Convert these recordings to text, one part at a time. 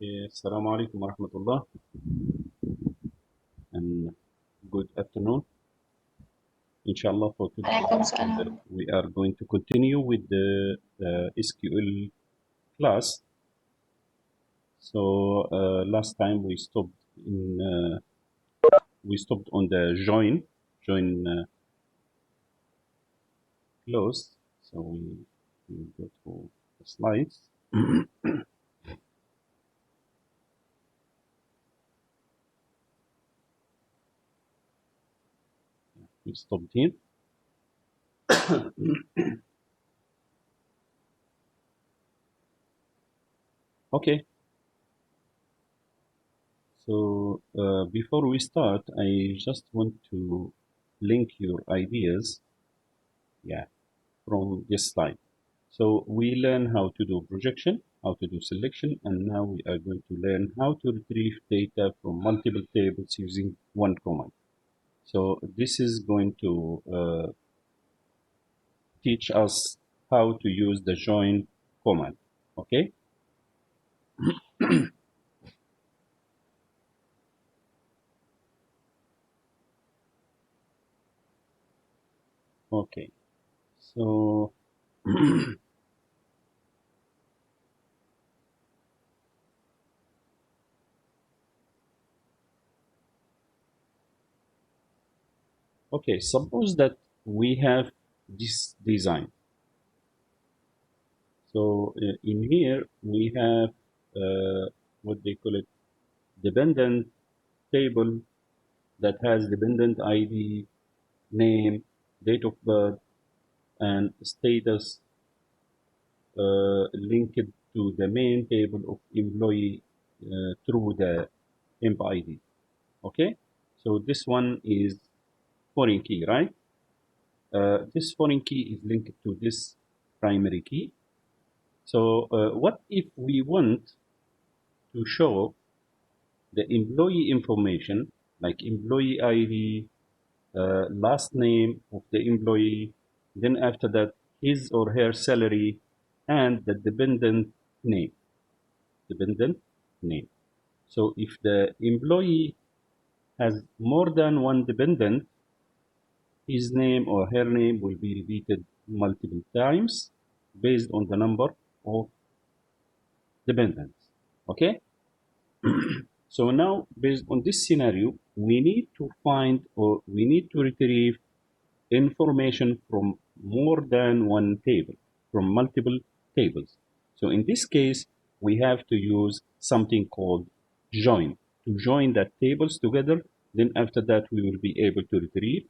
Assalamu alaikum wa rahmatullah and good afternoon. Inshallah, for today عليكم السلام. we are going to continue with the SQL class. So last time we stopped on the join clause. So we go to the slides. We stopped here. Okay. So before we start, I just want to link your ideas, from this slide. So we learn how to do projection, how to do selection, and now we are going to learn how to retrieve data from multiple tables using one command. So this is going to teach us how to use the join command. Okay. Okay. So okay, suppose that we have this design. So in here we have what they call it, dependent table that has dependent ID, name, date of birth, and status linked to the main table of employee through the emp ID. Okay, so this one is foreign key, right? This foreign key is linked to this primary key. So what if we want to show the employee information like employee ID, last name of the employee, then after that his or her salary, and the dependent name. Dependent name. So if the employee has more than one dependent, his name or her name will be repeated multiple times based on the number of dependents. Okay? So now, based on this scenario, we need to find or we need to retrieve information from more than one table, from multiple tables. So in this case, we have to use something called join to join that tables together. Then after that, we will be able to retrieve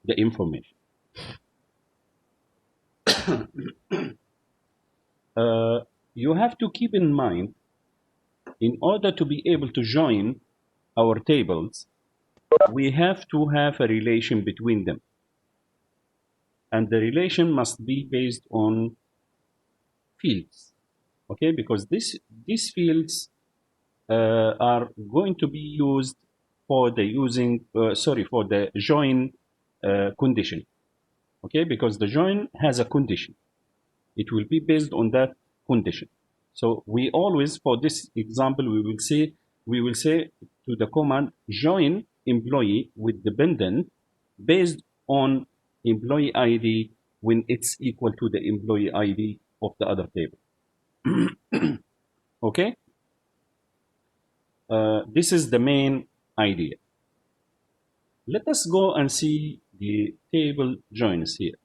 the information. You have to keep in mind, in order to be able to join our tables, we have to have a relation between them. And the relation must be based on fields. Okay, because these fields are going to be used for the for the join condition. Okay, because the join has a condition. It will be based on that condition. So we always, for this example, we will say to the command join employee with dependent based on employee ID when it's equal to the employee ID of the other table. Okay, this is the main idea. Let us go and see the table joins here.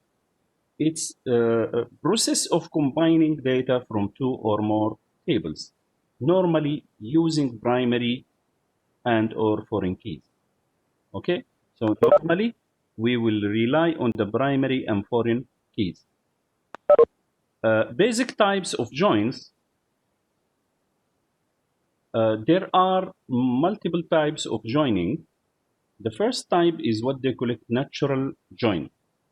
It's a process of combining data from two or more tables, normally using primary and or foreign keys. Okay, so normally we will rely on the primary and foreign keys. Basic types of joins. There are multiple types of joining. The first type is what they call it natural join.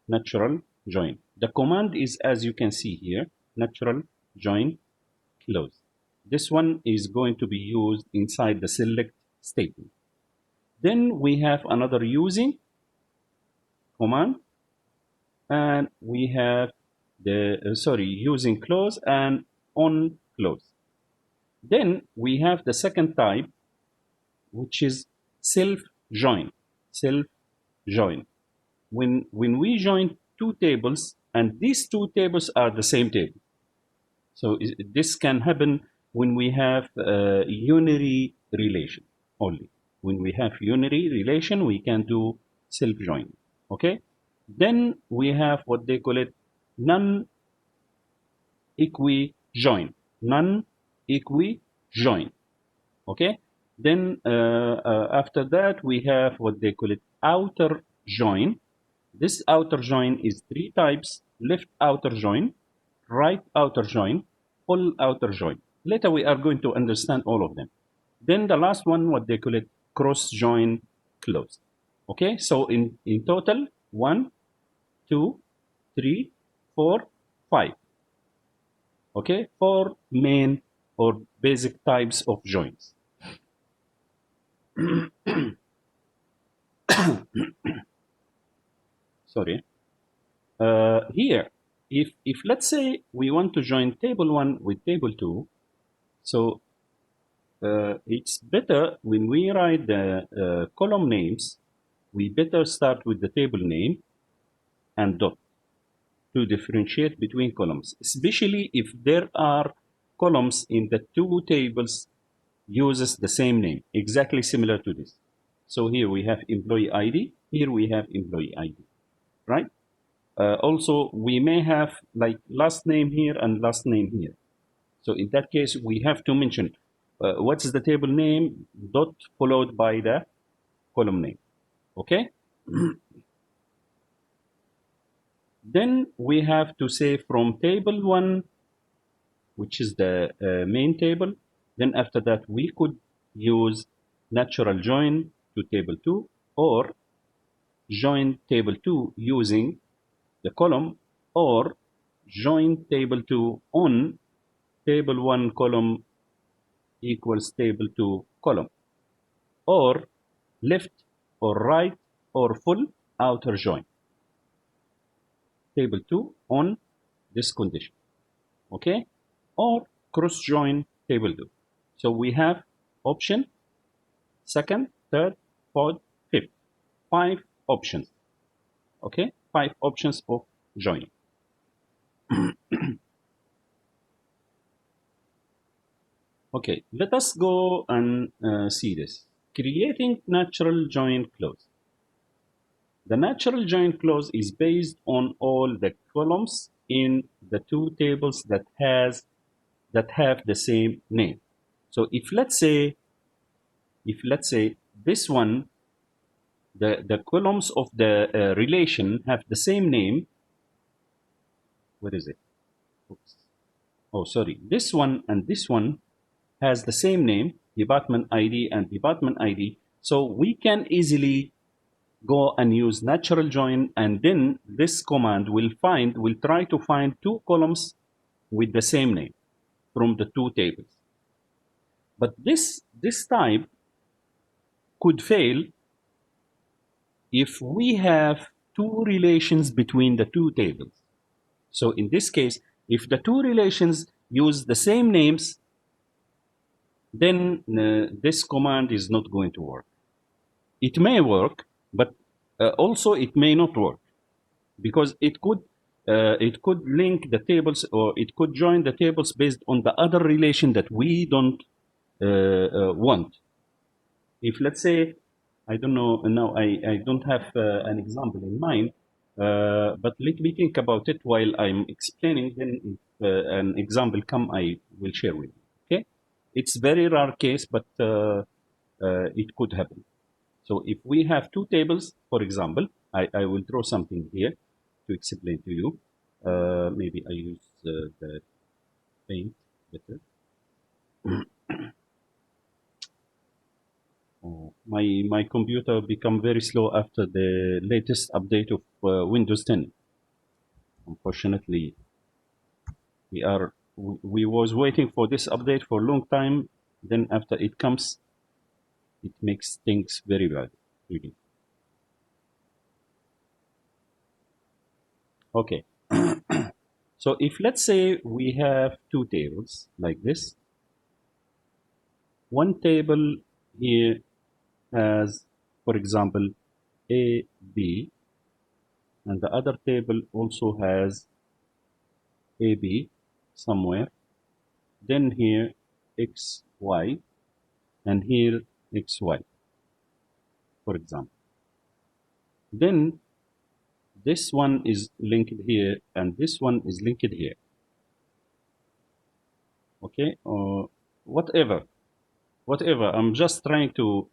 Natural join. The command is, as you can see here, natural join close. This one is going to be used inside the select statement. Then we have another using command, and we have the using close and on close. Then we have the second type, which is self-join. Self-join. When we join two tables, and these two tables are the same table. So this can happen when we have unary relation only. When we have unary relation, we can do self-join. Okay. Then we have what they call it non-equi-join. Non-equi-join. Okay. Then after that we have what they call it outer join. This outer join is three types: left outer join, right outer join, full outer join. Later we are going to understand all of them. Then the last one, what they call it cross join closed. Okay, so in total, 1, 2, 3, 4, 5. Okay, 4 main or basic types of joins. Sorry. Here, if let's say we want to join table 1 with table 2, so it's better when we write the column names, we better start with the table name and dot to differentiate between columns, especially if there are columns in the two tables uses the same name, exactly similar to this. So here we have employee ID, here we have employee ID, right? Also, we may have like last name here and last name here. So in that case, we have to mention what is the table name dot followed by the column name. Okay. Then we have to say from table 1, which is the main table. Then after that, we could use natural join to table 2 or join table 2 using the column, or join table 2 on table 1 column equals table 2 column, or left or right or full outer join table 2 on this condition. Okay, or cross join table 2. So we have option second, third, fourth, fifth, 5 options. Okay, 5 options of joining. Okay, let us go and see this. Creating natural join clause. The natural join clause is based on all the columns in the two tables that have the same name. So if let's say this one, the columns of the relation have the same name. Where is it? Oops. Oh, sorry. This one and this one has the same name, department ID and department ID. So we can easily go and use natural join, and then this command will try to find two columns with the same name from the two tables. But this type could fail if we have two relations between the two tables. So in this case, if the two relations use the same names, then this command is not going to work. It may work, but also it may not work, because it could link the tables, or it could join the tables based on the other relation that we don't want. If let's say, I don't know, now I don't have an example in mind, but let me think about it while I'm explaining. Then if an example come, I will share with you. Okay, it's very rare case, but it could happen. So if we have two tables, for example, I will draw something here to explain to you. Maybe I use the paint better. Oh, my computer become very slow after the latest update of Windows 10. Unfortunately, we was waiting for this update for a long time. Then after it comes, it makes things very bad, really. Okay. So if let's say we have two tables like this, one table here has, for example, A, B, and the other table also has AB somewhere, then here X, Y, and here X, Y, for example. Then this one is linked here and this one is linked here. Okay, or whatever. I'm just trying to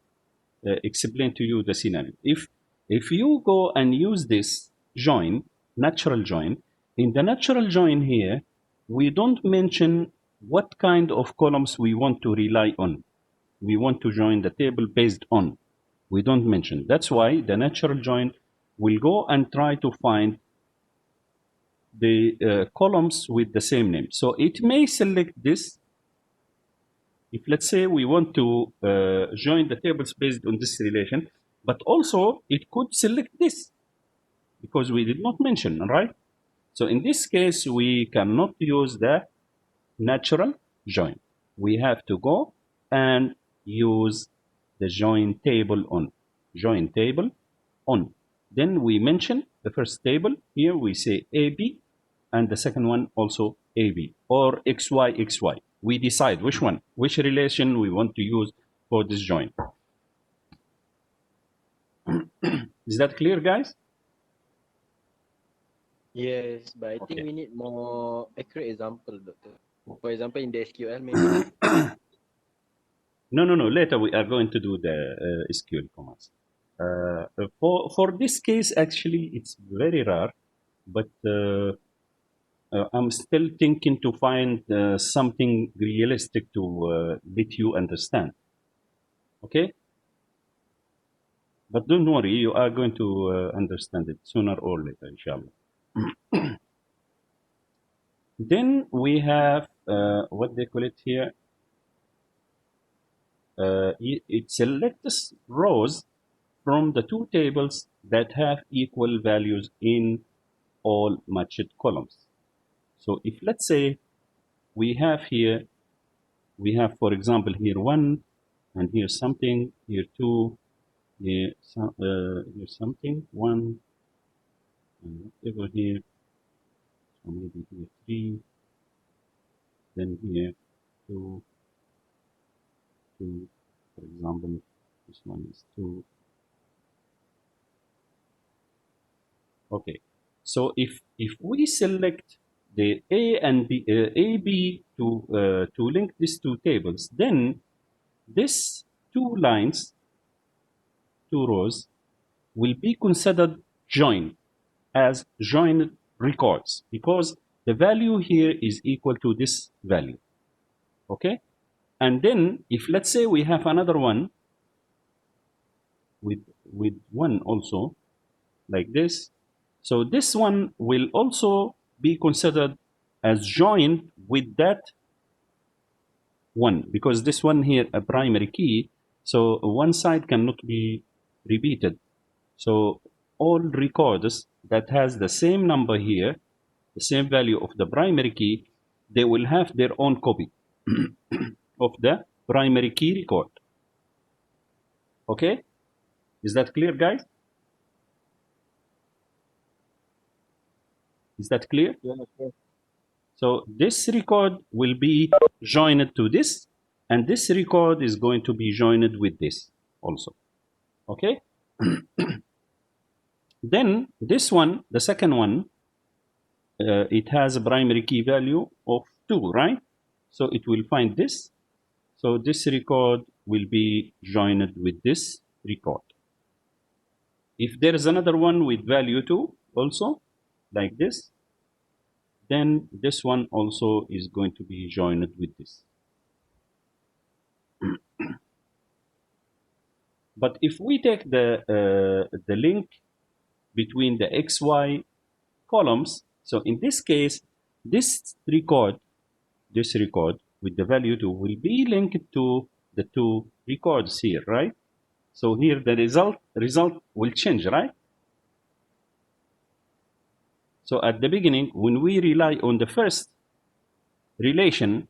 explain to you the scenario. If you go and use this join, natural join, in the natural join here, we don't mention what kind of columns we want to rely on. We want to join the table based on. We don't mention. That's why the natural join will go and try to find the columns with the same name. So it may select this. If let's say we want to join the tables based on this relation, but also it could select this because we did not mention, right? So in this case, we cannot use the natural join. We have to go and use the join table on. Join table on. Then we mention the first table. Here we say AB, and the second one also AB, or XY, XY. We decide which one, which relation we want to use for this join. Is that clear, guys? Yes, but I Okay. think we need more accurate example, Doctor. For example, in the SQL, maybe. No. Later we are going to do the SQL commands. For this case, actually, it's very rare, but I'm still thinking to find something realistic to let you understand. Okay? But don't worry, you are going to understand it sooner or later, inshallah. Then we have what they call it here. It selects rows from the two tables that have equal values in all matched columns. So if let's say we have here, we have, for example, here 1, and here something, here 2, here something, 1, and whatever here, so maybe here 3, then here 2, 2, for example, this one is 2. Okay, so if we select the A and B, AB to link these two tables, then this two lines, two rows, will be considered joined as joined records because the value here is equal to this value. Okay, and then if let's say we have another one with 1 also like this, so this one will also be considered as joined with that one because this one here a primary key, so one side cannot be repeated. So all records that has the same number here, the same value of the primary key, they will have their own copy of the primary key record. Okay, is that clear, guys? Is that clear? Yeah, okay. So this record will be joined to this, and this record is going to be joined with this also. Okay. Then this one, the second one, it has a primary key value of 2, right? So it will find this. So this record will be joined with this record. If there is another one with value 2 also, like this, then this one also is going to be joined with this. But if we take the link between the XY columns, so in this case, this record with the value 2 will be linked to the two records here, right? So here the result will change, right? So at the beginning, when we rely on the first relation,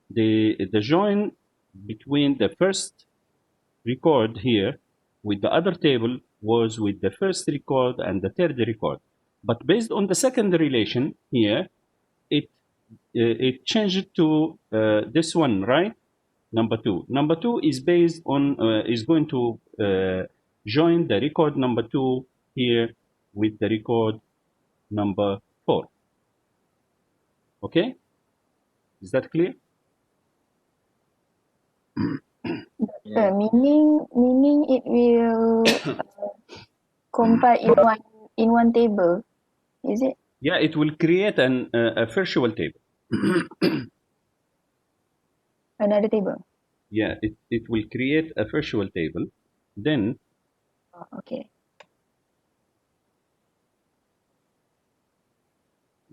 the join between the first record here with the other table was with the first record and the third record. But based on the second relation here, it changed to this one, right? Number 2. Number 2 is based on, is going to join the record number 2 here with the record number 4. Okay? Is that clear? Yeah. Meaning it will compile in one table, is it? Yeah, it will create a virtual table. Another table. Yeah, it will create a virtual table. Then Okay.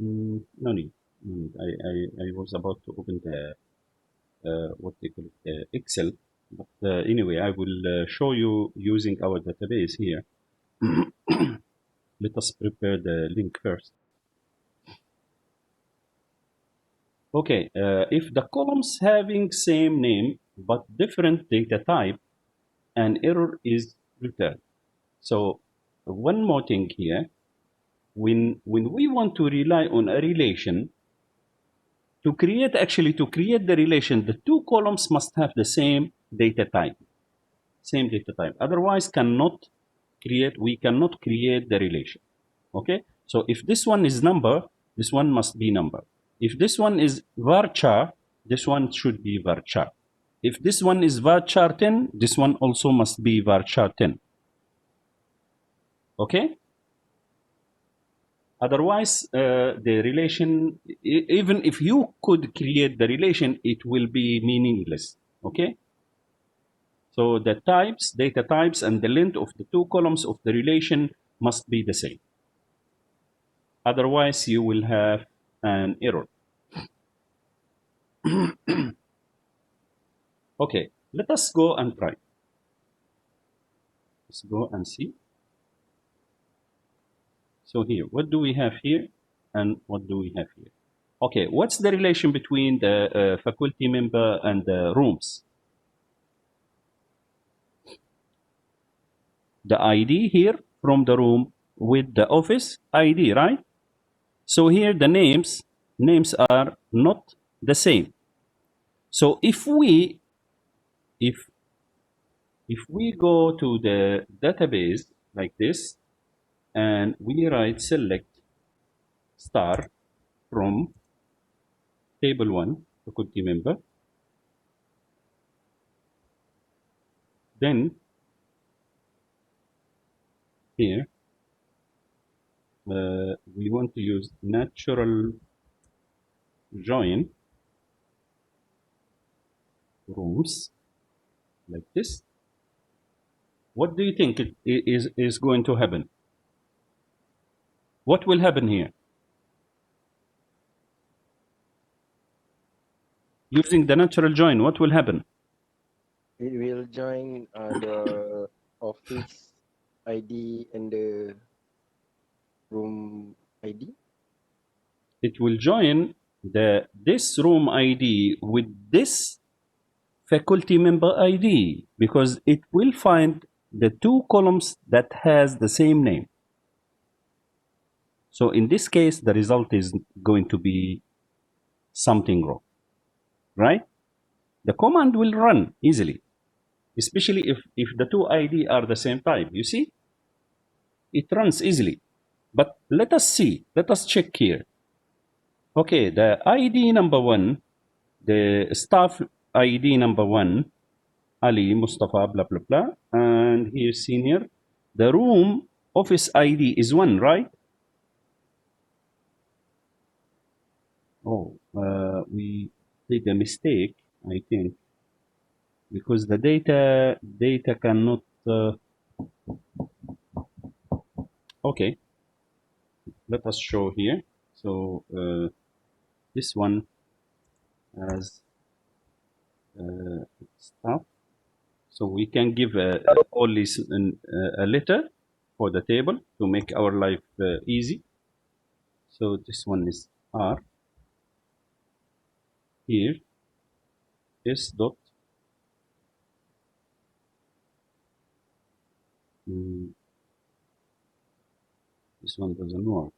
no need. I was about to open the what they call it, Excel. But anyway, I will show you using our database here. Let us prepare the link first. Okay, if the columns having same name but different data type, an error is returned. So one more thing here, when we want to rely on a relation, to create the relation, the two columns must have the same data type. Otherwise we cannot create the relation. Okay, so if this one is number, this one must be number. If this one is varchar, this one should be varchar. If this one is varchar 10, this one also must be varchar 10. Okay, otherwise the relation, even if you could create the relation, it will be meaningless. Okay, so the types, data types, and the length of the two columns of the relation must be the same. Otherwise you will have an error. Okay, let us go and try. Let's go and see. So here, what do we have here and what do we have here? Okay, what's the relation between the faculty member and the rooms? The ID here from the room with the office ID, right? So here the names are not the same. So if we go to the database like this and we write select star from table 1 faculty member, then here we want to use natural join rooms like this. What do you think is going to happen? What will happen here? Using the natural join, what will happen? It will join the office ID and the room ID. It will join this room ID with this faculty member ID because it will find the two columns that has the same name. So in this case, the result is going to be something wrong, right? The command will run easily, especially if the two ID are the same type. You see, it runs easily. But let us see, let us check here. Okay, the ID number 1, the staff ID number 1, Ali, Mustafa, blah, blah, blah, and here's senior. The room office ID is 1, right? Oh, we did a mistake, I think, because the data cannot. Okay, let us show here. So this one has stuff. So we can give only a letter for the table to make our life easy. So this one is R. Here S dot This one doesn't work.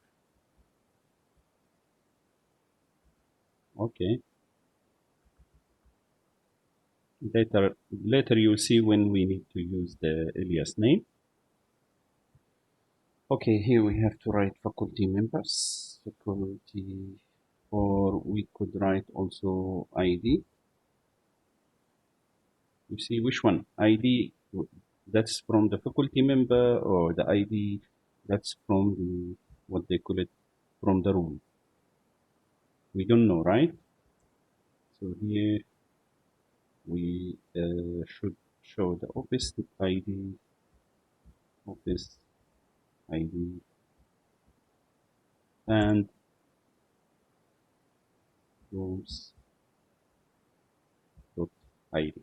Okay. Later you'll see when we need to use the alias name. Okay, here we have to write faculty members, faculty, or we could write also ID. You see which one? ID that's from the faculty member, or the ID that's from the, what they call it, from the room. We don't know, right? So here we should show the office ID, office ID, and rooms dot ID.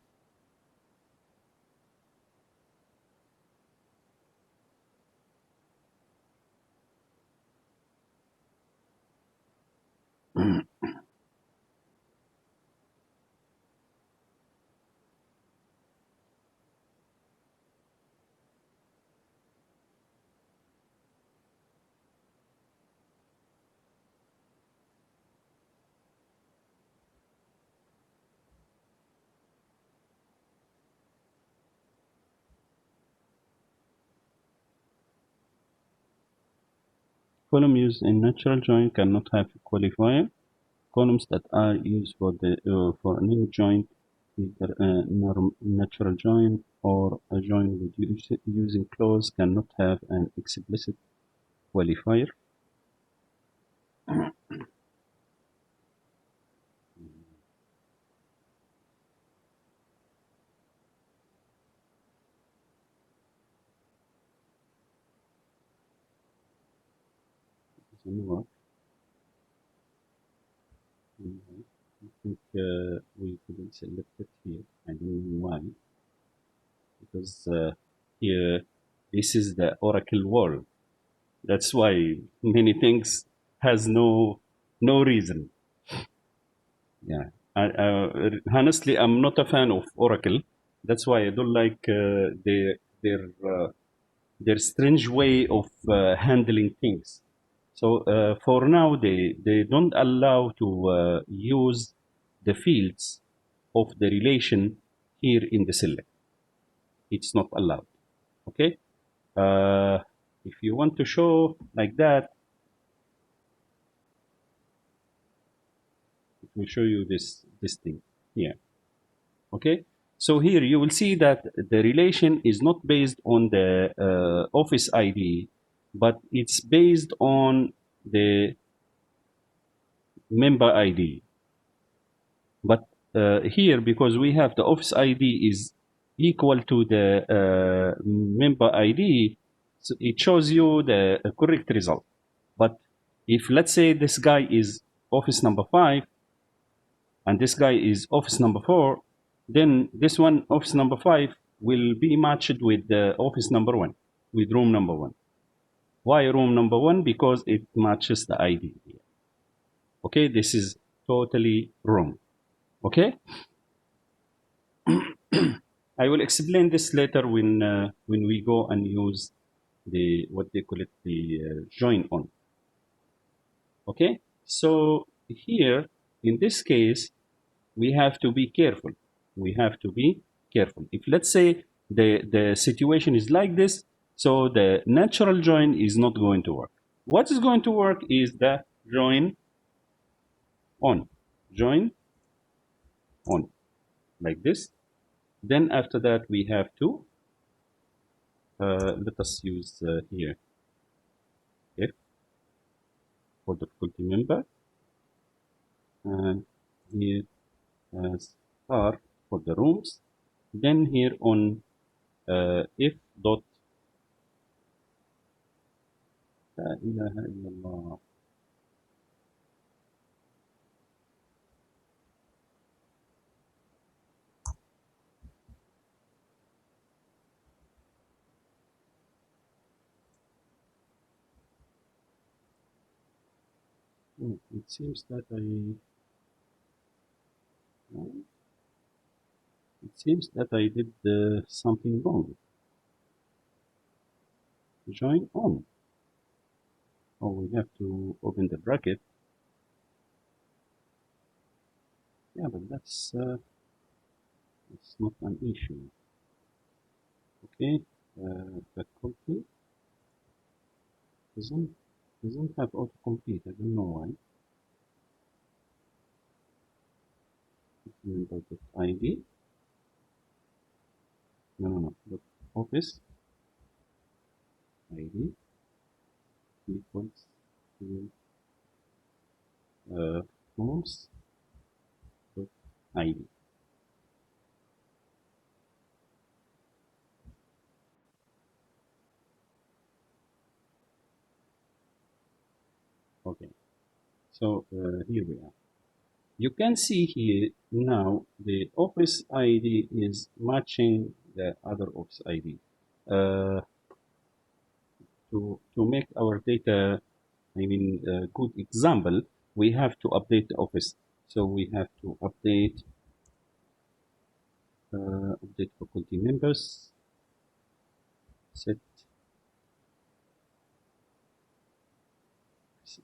Column used in natural join cannot have a qualifier. Columns that are used for the for a new join, either a natural join or a join with using clause, cannot have an explicit qualifier. Doesn't work. I think we couldn't select it here. I don't know why. Because here, this is the Oracle world. That's why many things has no reason. Yeah. Honestly, I'm not a fan of Oracle. That's why I don't like their strange way of handling things. So for now, they don't allow to use the fields of the relation here in the select. It's not allowed. Okay. If you want to show like that, it will show you this thing here. Okay. So here you will see that the relation is not based on the office ID, but it's based on the member ID. But here, because we have the office ID is equal to the member ID, so it shows you the correct result. But if, let's say, this guy is office number 5 and this guy is office number 4, then this one, office number 5, will be matched with the office number 1, with room number 1. Why room number 1? Because it matches the ID here. Okay, this is totally wrong. Okay. I will explain this later when we go and use the, what they call it, the join on. Okay, so here in this case we have to be careful. We have to be careful. If, let's say, the situation is like this, so the natural join is not going to work. What is going to work is the join on, like this. Then after that we have to let us use here if for the faculty member, and here as R for the rooms. Then here on if dot la ilaha illallah. Oh, it seems that it seems that I did something wrong. join on. Oh, we have to open the bracket. Yeah, but that's not an issue. Okay, faculty doesn't have autocomplete. I don't know why. Member.id. No. But office ID equals to forms ID. Okay, so here we are. You can see here now the office ID is matching the other office ID. To make our data, good example, we have to update the office. So we have to update faculty members, set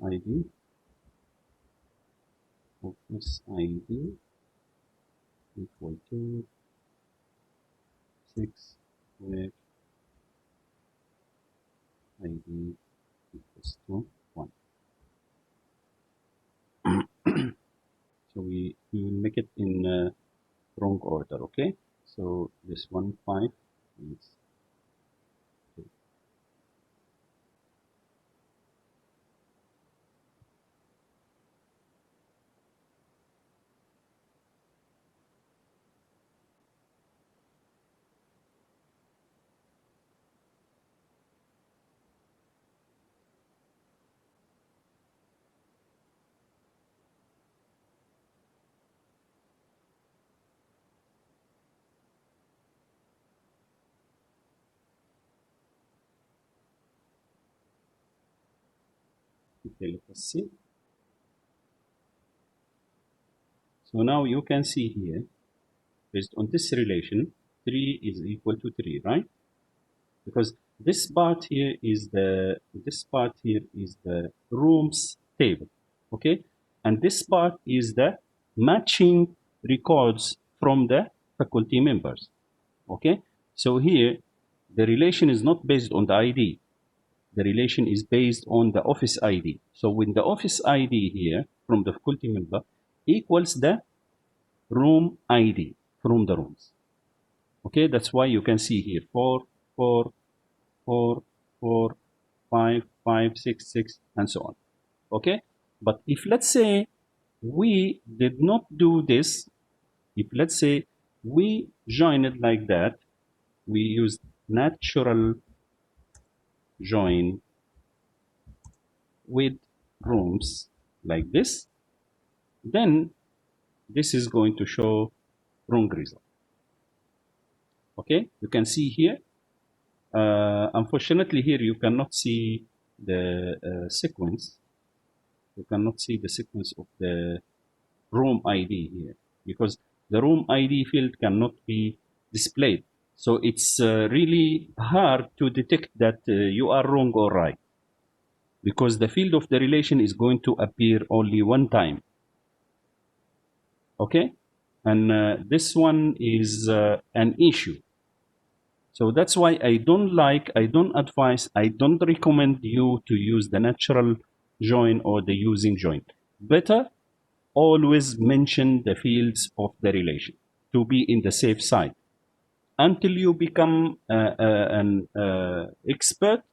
ID, office ID equal to 6 where ID equals to 1. So we will make it in wrong order, okay? So this 1 5 is 2. Okay, let us see. So now you can see here, based on this relation, 3 is equal to 3, right? Because this part here is the rooms table, okay? And this part is the matching records from the faculty members, okay? So here, the relation is not based on the ID. The relation is based on the office ID. So when the office ID here from the faculty member equals the room ID from the rooms. Okay, that's why you can see here 4, 4, 4, 4, 5, 5, 6, 6, and so on. Okay, but if let's say we did not do this, if let's say we join it like that, we use natural join with rooms like this, then this is going to show wrong result. Okay, you can see here. Unfortunately, here you cannot see the sequence. You cannot see the sequence of the room ID here because the room ID field cannot be displayed. So it's really hard to detect that you are wrong or right because the field of the relation is going to appear only one time. Okay, and this one is an issue. So that's why I don't advise, I don't recommend you to use the natural join or the using join. Better always mention the fields of the relation to be in the safe side. Until you become an expert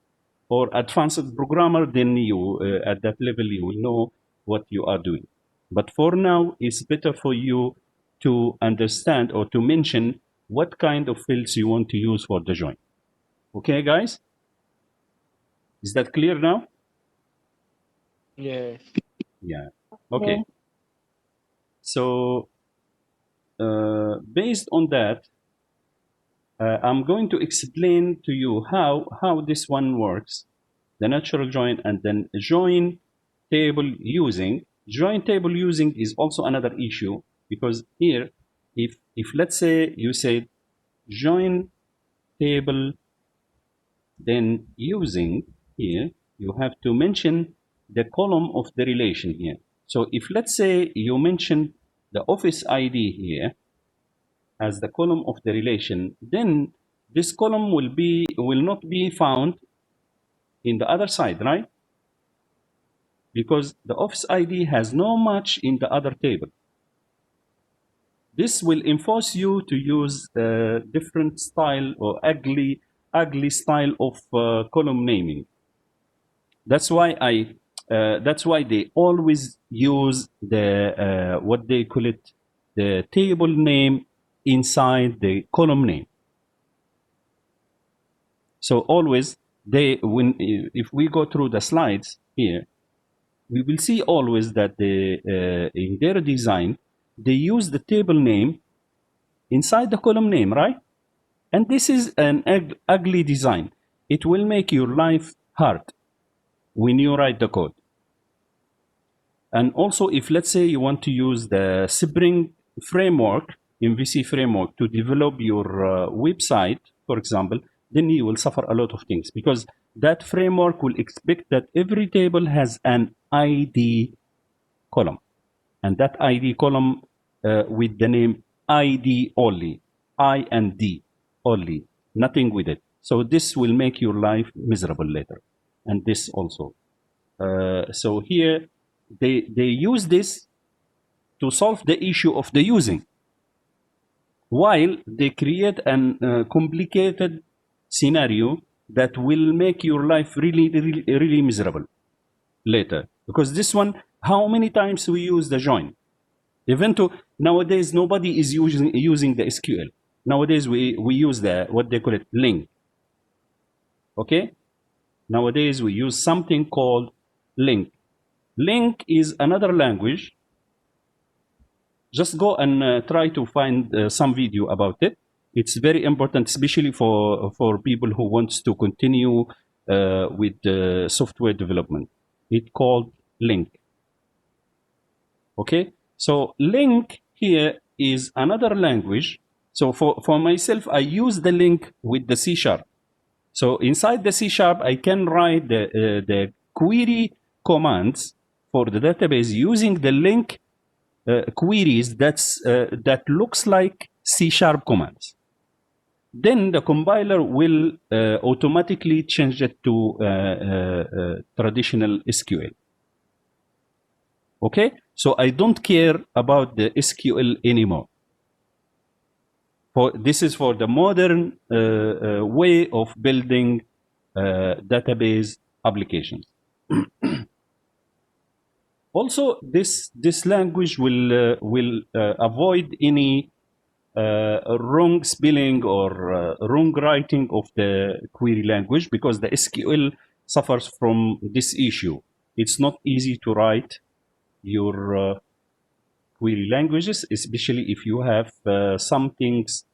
or advanced programmer, then you at that level you will know what you are doing. But for now, it's better for you to understand or to mention what kind of fields you want to use for the join. Okay, guys? Is that clear now? Yes. Yeah. Okay. So based on that, I'm going to explain to you how this one works, the natural join and then join table using. Join table using is also another issue because here, if let's say you say join table then using here, you have to mention the column of the relation here. So if let's say you mention the office ID here as the column of the relation, then this column will not be found in the other side, right? Because the office ID has no match in the other table. This will enforce you to use a different style or ugly style of column naming. That's why that's why they always use the what they call it, the table name inside the column name. So always if we go through the slides here, we will see always that in their design they use the table name inside the column name, right? And this is an ugly design. It will make your life hard when you write the code. And also, if let's say you want to use the Spring framework, MVC framework, to develop your website, for example, then you will suffer a lot of things, because that framework will expect that every table has an ID column, and that ID column with the name ID only, I and D only, nothing with it. So this will make your life miserable later. And this also. So here they use this to solve the issue of the using, while they create an complicated scenario that will make your life really miserable later. Because this one, how many times we use the join? Even to nowadays, nobody is using the SQL. Nowadays, we use the what they call it, link. Okay. Nowadays, we use something called link. Link is another language. Just go and try to find some video about it. It's very important, especially for people who wants to continue with software development. It's called link. Okay, so link here is another language. So for myself, I use the link with the C#. So inside the C#, I can write the query commands for the database using the link queries that looks like C# commands. Then the compiler will automatically change it to traditional SQL. Okay, so I don't care about the SQL anymore. This is for the modern way of building database applications. Also, this language will avoid any wrong spelling or wrong writing of the query language, because the SQL suffers from this issue. It's not easy to write your query languages, especially if you have some things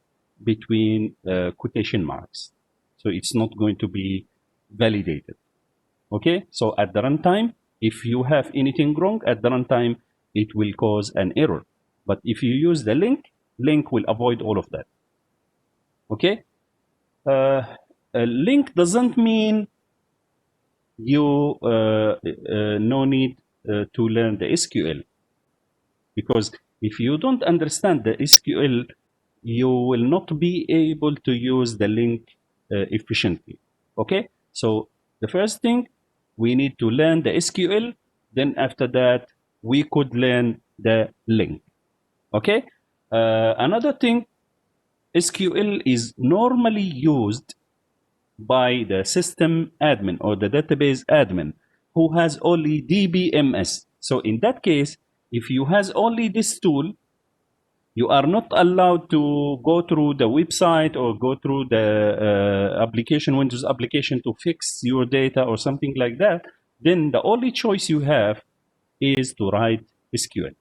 between quotation marks. So it's not going to be validated. Okay, so at the runtime, if you have anything wrong at the runtime, it will cause an error. But if you use the link will avoid all of that. Okay, a link doesn't mean you no need to learn the SQL, because if you don't understand the SQL, you will not be able to use the link efficiently. Okay, so the first thing, we need to learn the SQL. Then after that, we could learn the link. Okay, another thing, SQL is normally used by the system admin or the database admin who has only DBMS. So in that case, if you has only this tool, you are not allowed to go through the website or go through the application, Windows application, to fix your data or something like that. Then the only choice you have is to write SQL.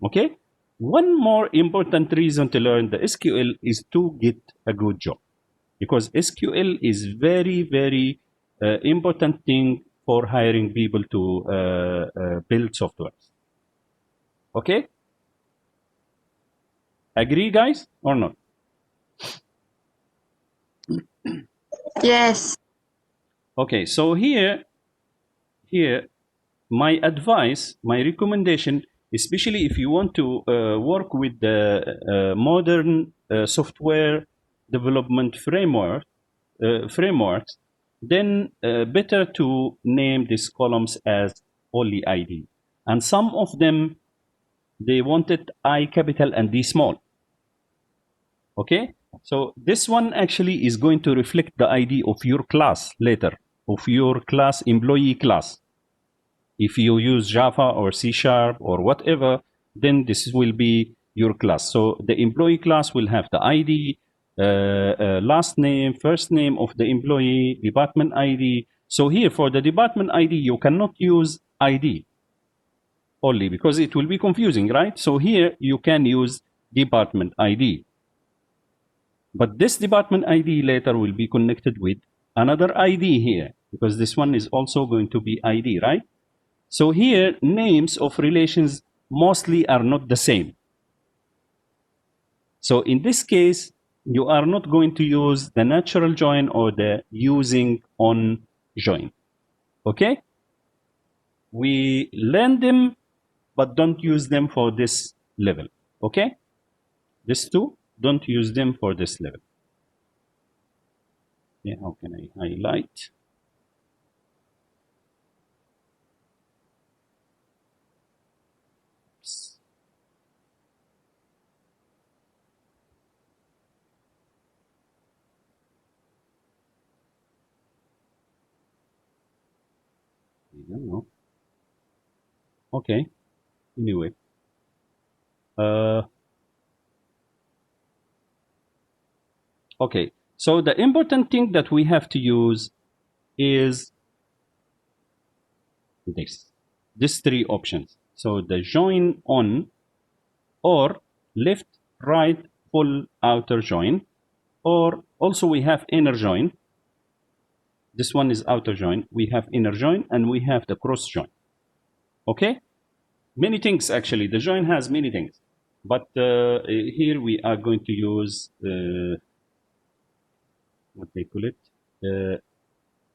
Okay? One more important reason to learn the SQL is to get a good job, because SQL is very important thing for hiring people to build software. Okay? Agree, guys, or not? Yes. Okay, so here my advice, my recommendation, especially if you want to work with the modern software development frameworks, then better to name these columns as only ID. And some of them, they wanted I capital and D small. Okay, so this one actually is going to reflect the ID of your class later, of your class, employee class. If you use Java or C# or whatever, then this will be your class. So the employee class will have the ID, last name, first name of the employee, department ID. So here for the department ID, you cannot use ID only because it will be confusing, right? So here you can use department ID. But this department ID later will be connected with another ID here because this one is also going to be ID, right? So here, names of relations mostly are not the same. So in this case, you are not going to use the natural join or the using on join. Okay? We learn them, but don't use them for this level. Okay? These two, don't use them for this level. Yeah, how can I highlight? I don't know. Okay. Anyway. Okay. So the important thing that we have to use is these three options. So the join on, or left, right, full outer join, or also we have inner join. This one is outer join. We have inner join and we have the cross join. Okay, many things actually. The join has many things, but here we are going to use what they call it,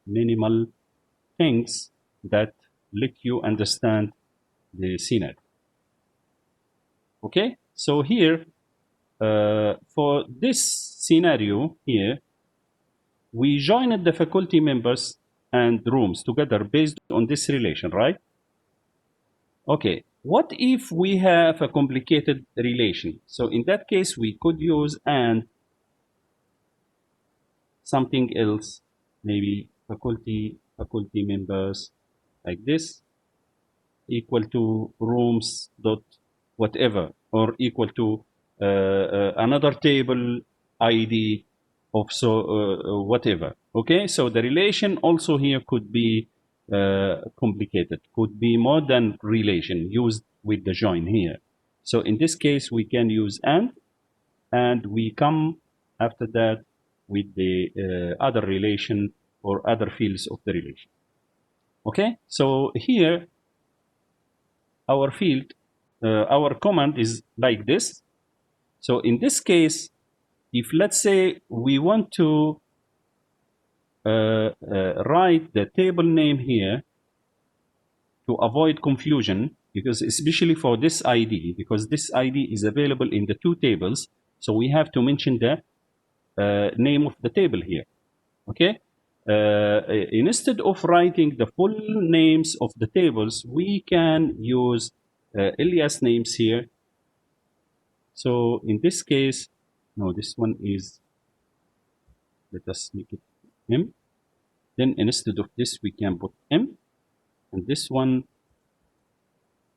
minimal things that let you understand the scenario. Okay, so here for this scenario here, we joined the faculty members and rooms together based on this relation, right? Okay, what if we have a complicated relation? So in that case, we could use and something else, maybe faculty members like this, equal to rooms dot whatever, or equal to another table ID of whatever. Okay, so the relation also here could be complicated, could be more than relation used with the join here. So in this case, we can use and we come after that with the other relation or other fields of the relation. Okay, so here our field, our command is like this. So in this case, if let's say we want to write the table name here to avoid confusion, because especially for this ID, because this ID is available in the two tables, so we have to mention the name of the table here. Okay, instead of writing the full names of the tables, we can use alias names here. So in this case, no, this one is, let us make it M. Then instead of this, we can put M, and this one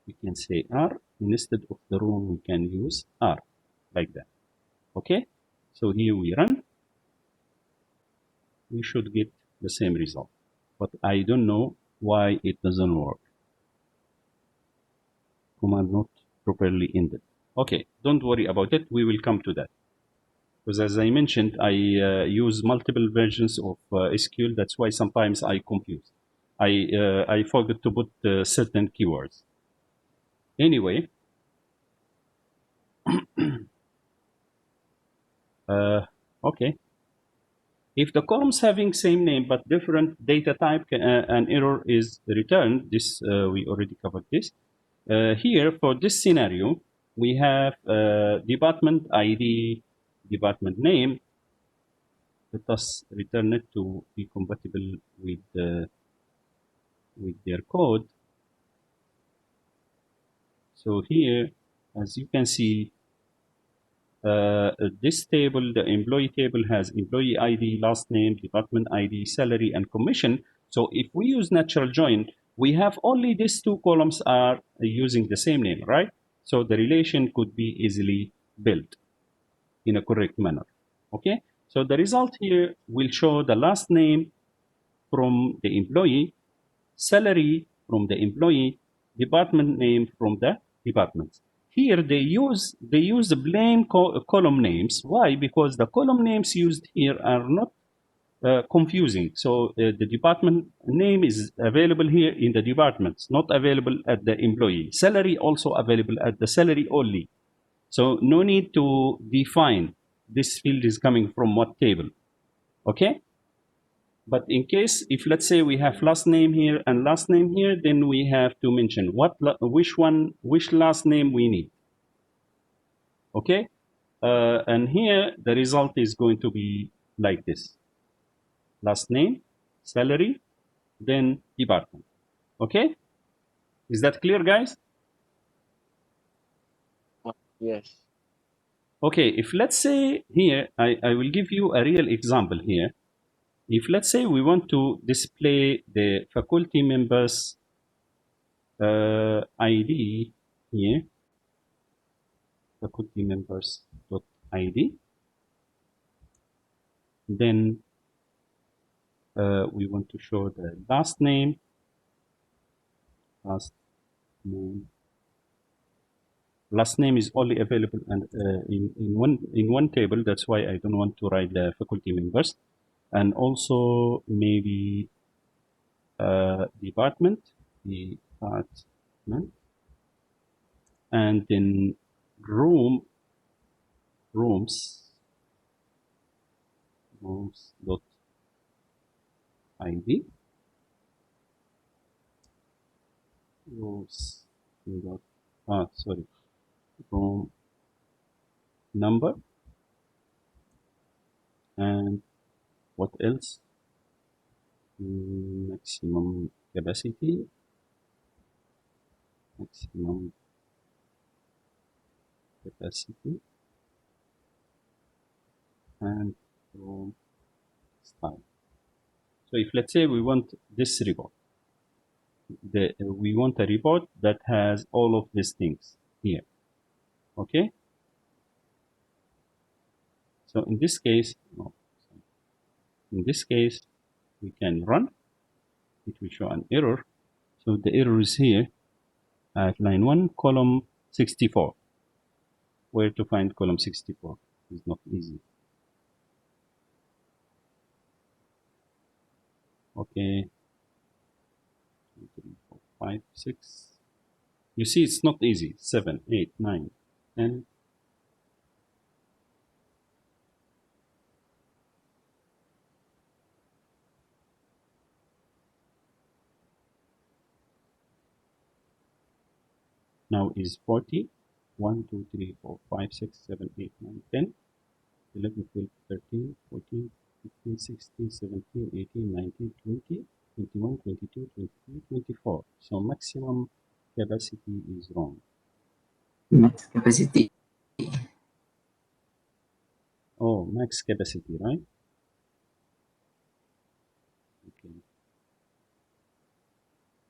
we can say R. Instead of the room, we can use R, like that. Okay, so here we run. We should get the same result, but I don't know why it doesn't work. Command not properly ended. Okay, don't worry about it. We will come to that. Because as I mentioned, I use multiple versions of SQL. That's why sometimes I confuse. I forgot to put certain keywords. Anyway, okay. If the columns having same name but different data type, an error is returned. This we already covered this. Here for this scenario, we have department ID, department name. Let us return it to be compatible with their code. So here, as you can see, this table, the employee table, has employee ID, last name, department ID, salary, and commission. So if we use natural join, we have only these two columns are using the same name, right? So the relation could be easily built in a correct manner. Okay, so the result here will show the last name from the employee, salary from the employee, department name from the department. Here they use the plain column names. Why? Because the column names used here are not confusing. So the department name is available here in the departments, not available at the employee. Salary also available at the salary only. So no need to define this field is coming from what table. Okay. But in case, if let's say we have last name here and last name here, then we have to mention which last name we need. Okay, and here the result is going to be like this: last name, salary, then department. Okay, is that clear, guys? Yes. Okay, if let's say here, I will give you a real example here. If let's say we want to display the faculty members ID here, faculty members.id, then we want to show the last name, last name is only available and in one table. That's why I don't want to write the faculty members, and also maybe department, and then rooms dot id, rooms dot room number, and what else? Maximum capacity, and room style. So if let's say we want this report, we want a report that has all of these things here. Okay, so in this case, we can run. It will show an error. So the error is here at line 1, column 64. Where to find column 64 is not easy. Okay, 2, 3, 4, 5, 6. You see, it's not easy. 7, 8, 9, 10. Now is 40. 1, 2, 3, 4, 5, 6, 7, 8, 9, 10, 11, 12, 13, 14, 15, 16, 17, 18, 19, 20, 21, 22, 23, 24. So maximum capacity is wrong. Max capacity. Oh, max capacity, right? Okay.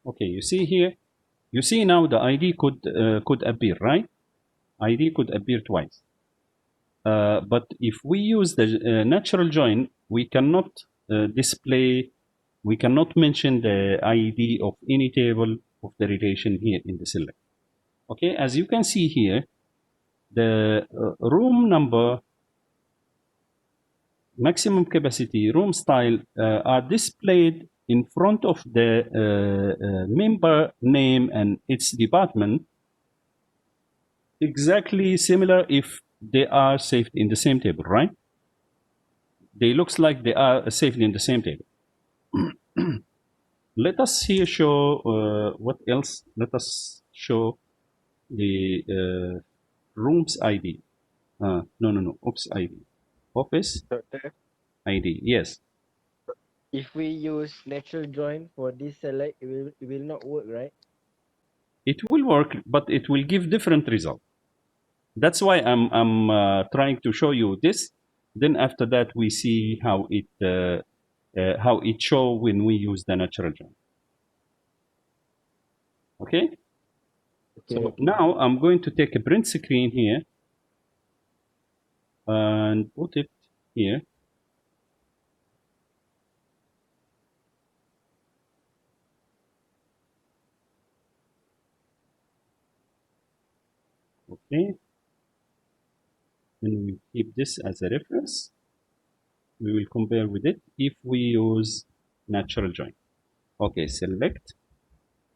Okay, you see here, you see now the ID could appear, right? ID could appear twice. But if we use the natural join, we cannot display, we cannot mention the ID of any table of the relation here in the select. Okay, as you can see here, the room number, maximum capacity, room style are displayed in front of the member name and its department, exactly similar if they are saved in the same table, right? they looks like they are saved in the same table. Let us here show what else. Let us show the rooms ID. No. Oops, ID. Office Doctor, ID. Yes. if we use natural join for this select, it will not work, right? It will work, but it will give different result. That's why I'm trying to show you this. Then after that, we see how it show when we use the natural join. Okay. Okay. So now I'm going to take a print screen here and put it here. Okay. Then we keep this as a reference. We will compare with it if we use natural join. Okay, select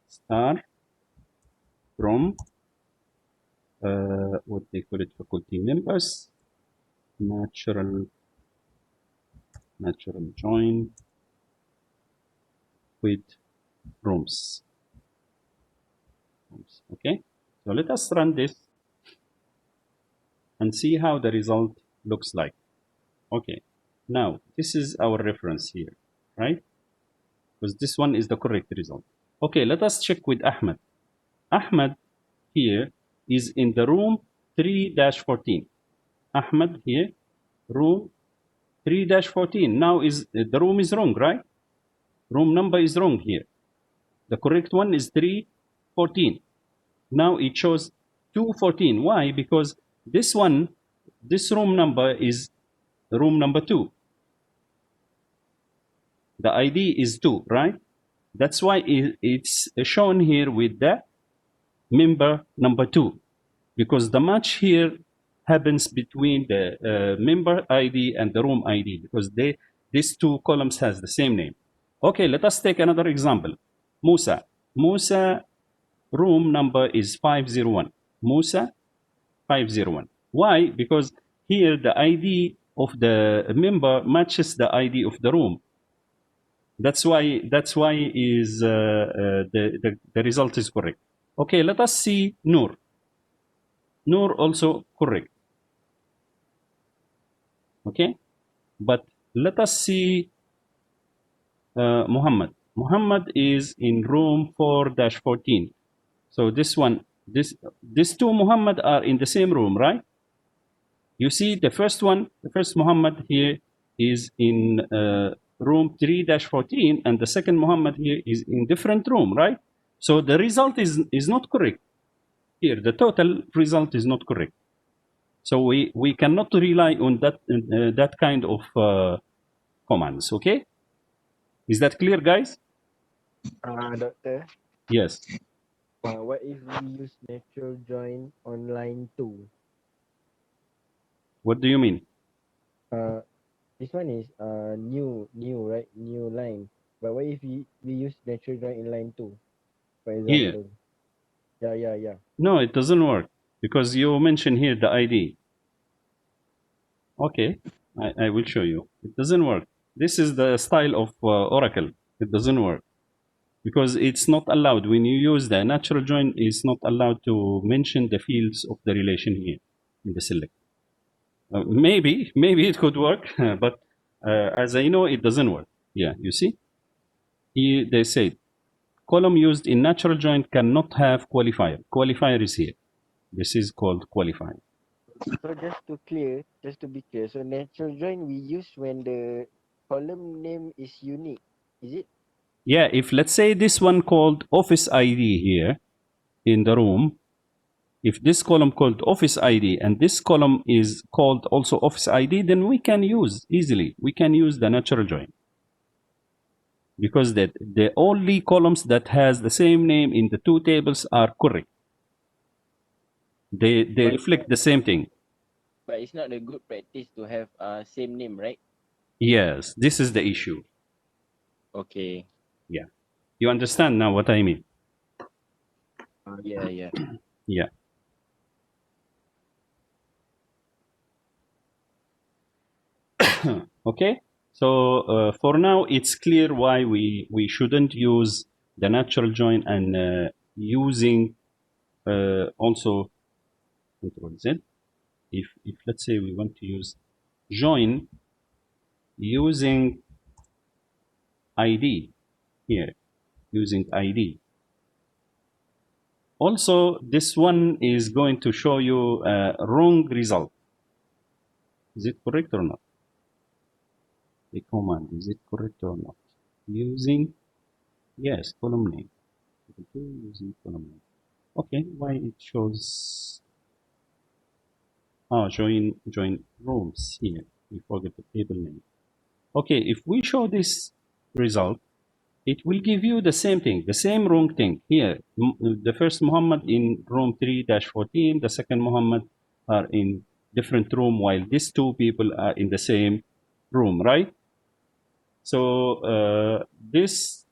star from what they call it, faculty members, natural join with rooms. Okay, so let us run this and see how the result looks like. Okay, now this is our reference here, right? Because this one is the correct result. Okay, let us check with Ahmed. Ahmed here is in the room 3-14. Ahmed here, room 3-14. Now is the room is wrong, right? Room number is wrong here. The correct one is 314. Now it shows 214. Why? Because this one, this room number is room number 2. The ID is 2, right? That's why it's shown here with the member number 2, because the match here happens between the member ID and the room ID, because these two columns has the same name. Okay, let us take another example. Musa. Musa room number is 501. Musa 501. Why? Because here the ID of the member matches the ID of the room. That's why is the result is correct. Okay, let us see Noor. Noor also correct. Okay, but let us see Muhammad. Muhammad is in room 4-14. So this one, these two Muhammad are in the same room, right? You see the first one, the first Muhammad here is in room 3-14, and the second Muhammad here is in different room, right? So the result is not correct here. The total result is not correct. So we cannot rely on that kind of commands. Okay, is that clear, guys? Doctor, Yes. what if we use natural join on line 2? What do you mean? This one is new, right? New line. But what if we use natural join in line 2, for Here? example? Yeah. No, it doesn't work because you mentioned here the ID. Okay, I will show you. It doesn't work. This is the style of Oracle. It doesn't work because it's not allowed. When you use the natural join, it's not allowed to mention the fields of the relation here in the select. Maybe it could work, but as I know, it doesn't work. Yeah, you see? Here they say column used in natural join cannot have qualifier. Qualifier is here. This is called qualifier. So just to be clear, so natural join we use when the column name is unique, is it? Yeah, if let's say this one called office ID here in the room, if this column called office ID and this column is called also office ID, then we can use easily. We can use the natural join because the only columns that has the same name in the two tables are correct. They reflect the same thing. But it's not a good practice to have same name, right? Yes, this is the issue. Okay. Yeah, you understand now what I mean? Yeah. Yeah. Okay, so for now it's clear why we shouldn't use the natural join, and using also Control Z. If let's say we want to use join using ID here, using ID. Also, this one is going to show you a wrong result. Is it correct or not? The command, is it correct or not? Using, yes, column name. Using column name. Okay, why it shows join rooms here. We forget the table name. Okay, if we show this result, it will give you the same thing, the same wrong thing here. The first Muhammad in room 3-14, the second Muhammad are in different room, while these two people are in the same room, right? So this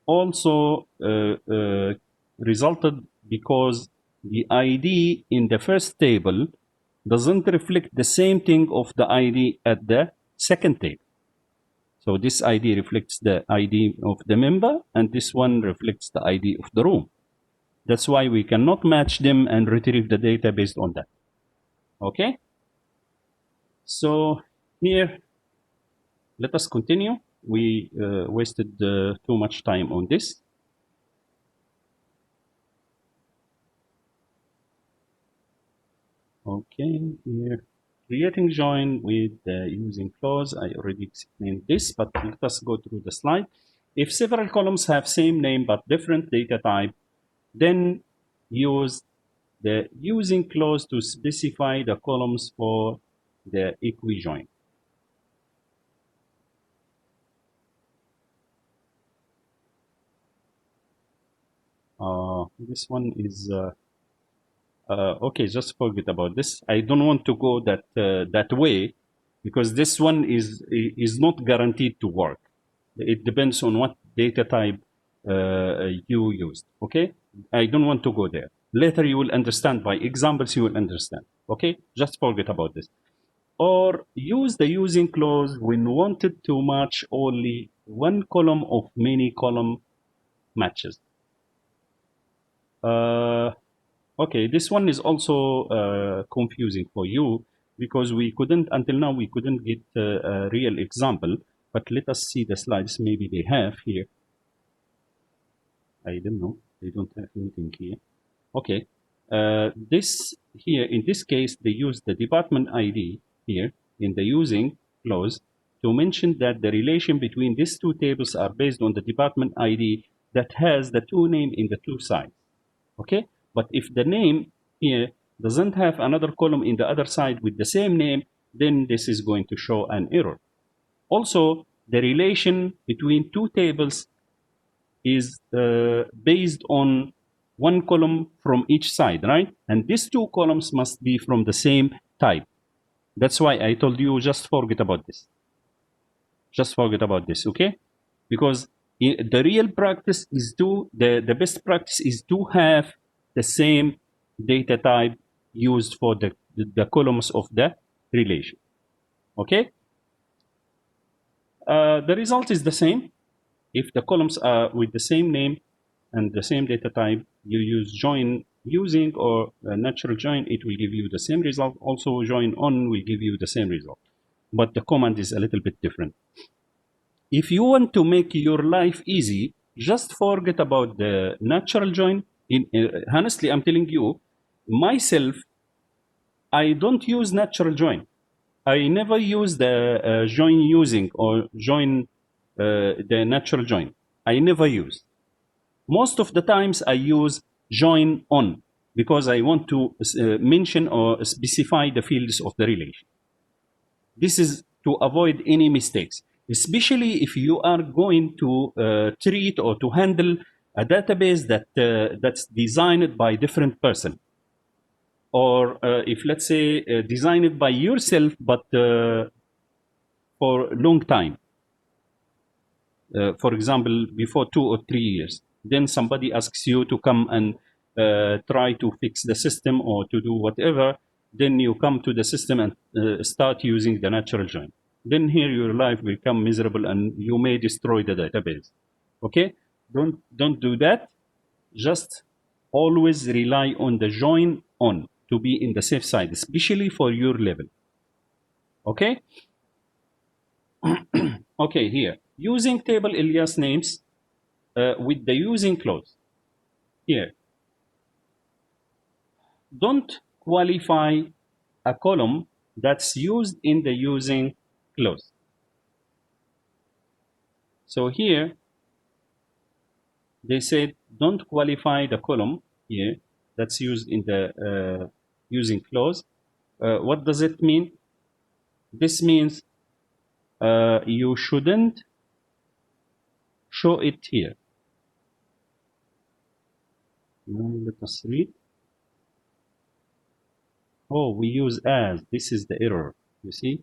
also resulted because the ID in the first table doesn't reflect the same thing of the ID at the second table. So this ID reflects the ID of the member, and this one reflects the ID of the room. That's why we cannot match them and retrieve the data based on that. Okay? So here, let us continue. We wasted too much time on this. Okay, here. Creating join with using clause. I already explained this, but let us go through the slide. If several columns have same name but different data type, then use the using clause to specify the columns for the equi-join. This one is okay, just forget about this. I don't want to go that way, because this one is not guaranteed to work. It depends on what data type you used. Okay, I don't want to go there. Later you will understand, by examples you will understand. Okay, just forget about this. Or use the using clause when wanted to match only one column of many column matches. Okay, this one is also confusing for you, because we couldn't, until now, we couldn't get a real example. But let us see the slides. Maybe they have here. I don't know. They don't have anything here. Okay. This here, in this case, they use the department ID here in the using clause to mention that the relation between these two tables are based on the department ID that has the two names in the two sides. Okay. But if the name here doesn't have another column in the other side with the same name, then this is going to show an error. Also, the relation between two tables is based on one column from each side, right? And these two columns must be from the same type. That's why I told you, just forget about this. Just forget about this, okay? Because the real practice is the best practice is to have the same data type used for the columns of the relation. Okay? The result is the same. If the columns are with the same name and the same data type, you use join using or natural join, it will give you the same result. Also, join on will give you the same result. But the command is a little bit different. If you want to make your life easy, just forget about the natural join. Honestly, I'm telling you, myself, I don't use natural join. I never use the join using or join the natural join. I never use. Most of the times I use join on, because I want to mention or specify the fields of the relation. This is to avoid any mistakes, especially if you are going to treat or to handle a database that's designed by different person, or if, let's say, designed by yourself but for a long time, for example, before 2 or 3 years, then somebody asks you to come and try to fix the system or to do whatever, then you come to the system and start using the natural join. then here your life will become miserable and you may destroy the database. Okay, don't do that. Just always rely on the join on to be in the safe side, especially for your level. Okay. Okay, here using table alias names with the using clause. Here, don't qualify a column that's used in the using clause. So here they said don't qualify the column here that's used in the using clause. What does it mean? This means you shouldn't show it here. Now let us read. Oh, we use as. This is the error. You see,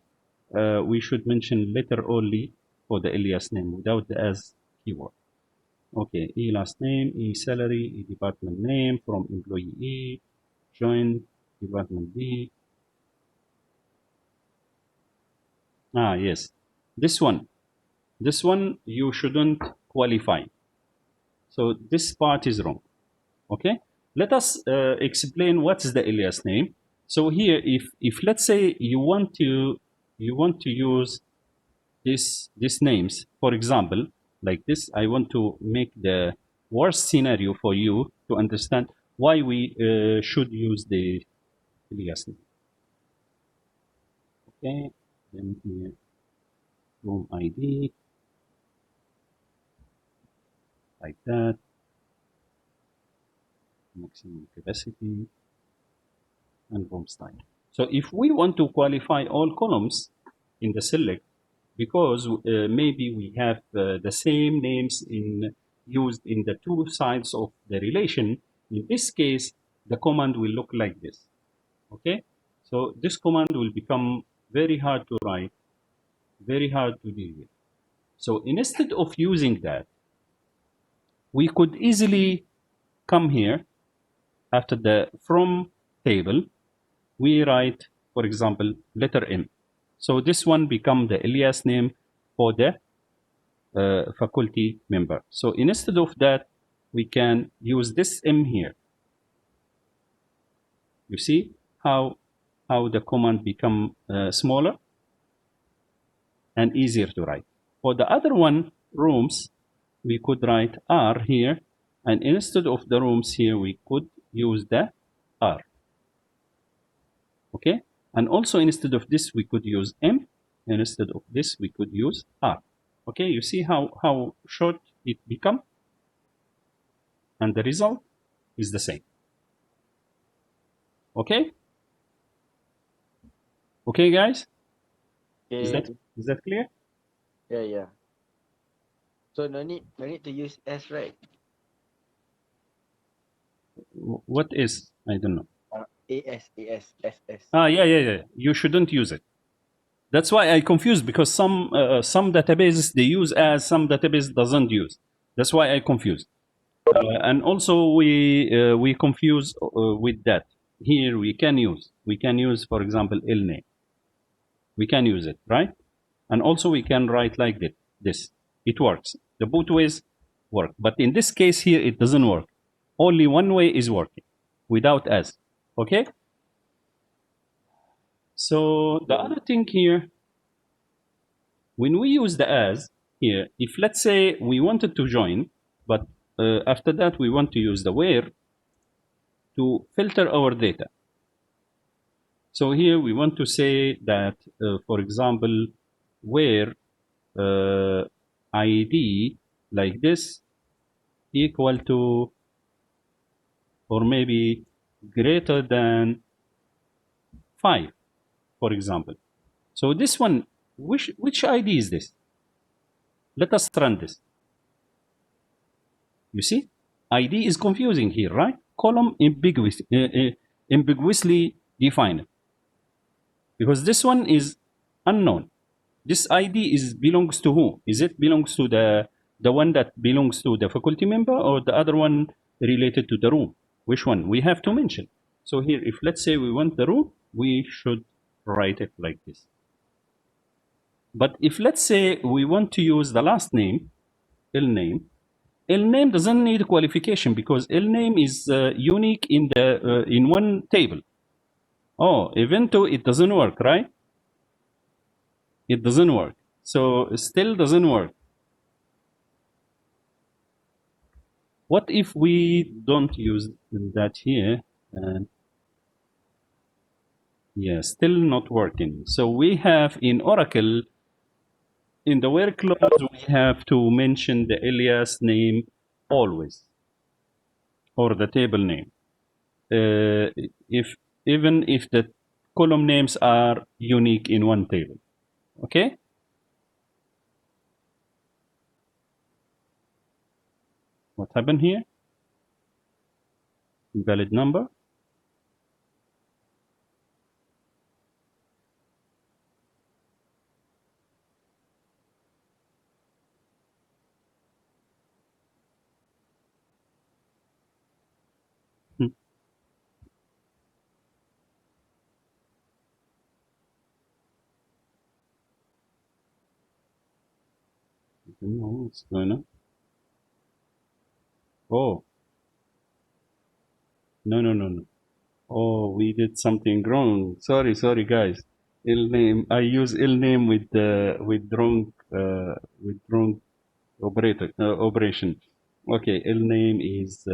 we should mention letter only for the alias name without the as keyword. Okay, E last name, E salary, E department name, from employee E, join department B. Ah, yes, this one you shouldn't qualify. So this part is wrong. Okay, let us explain what's the alias name. So here, if let's say you want to use these names, for example, like this, I want to make the worst scenario for you to understand why we should use the alias name. Okay, then here room ID, like that, maximum capacity, and room style. So if we want to qualify all columns in the select, because maybe we have the same names used in the two sides of the relation, in this case, the command will look like this. Okay, so this command will become very hard to write, very hard to deal with. So instead of using that, we could easily come here after the from table, we write, for example, letter M. So this one become the alias name for the faculty member. So instead of that, we can use this M here. You see how the command become smaller and easier to write. For the other one, rooms, we could write R here, and instead of the rooms here, we could use the R. Okay, and also instead of this, we could use M, and instead of this, we could use R. Okay, you see how short it become, and the result is the same. Okay, okay, guys. Okay. Is that clear? Yeah. So no need to use S, right? What is? I don't know. AS, SS. Ah, yeah. You shouldn't use it. That's why I confused, because some databases they use as, some database doesn't use. That's why I confused. And also we confuse with that. Here we can use, for example, name. We can use it, right? And also we can write like this. It works. The both ways work. But in this case here, it doesn't work. Only one way is working, without as. Okay? So the other thing here, when we use the as here, if let's say we wanted to join, but after that we want to use the where to filter our data. So here we want to say that, for example, where ID like this equal to, or maybe greater than 5, for example. So this one, which ID is this? Let us run this. You see, ID is confusing here, right? Column ambiguously defined, because this one is unknown. This ID belongs to who? Is it belongs to the one that belongs to the faculty member, or the other one related to the room? Which one? We have to mention. So here, if let's say we want the room, we should write it like this. But if let's say we want to use the last name, ilname doesn't need qualification because ilname is unique in the in one table. Oh, evento, it doesn't work, right? It doesn't work. So still doesn't work. What if we don't use that here? And yeah, still not working. So we have in Oracle, in the where clause, we have to mention the alias name always, or the table name. If even if the column names are unique in one table. Okay? What happened here? Invalid number. I don't know what's going on. Oh, no. Oh, we did something wrong. Sorry, guys. Name. I use name with wrong operation. Okay, name is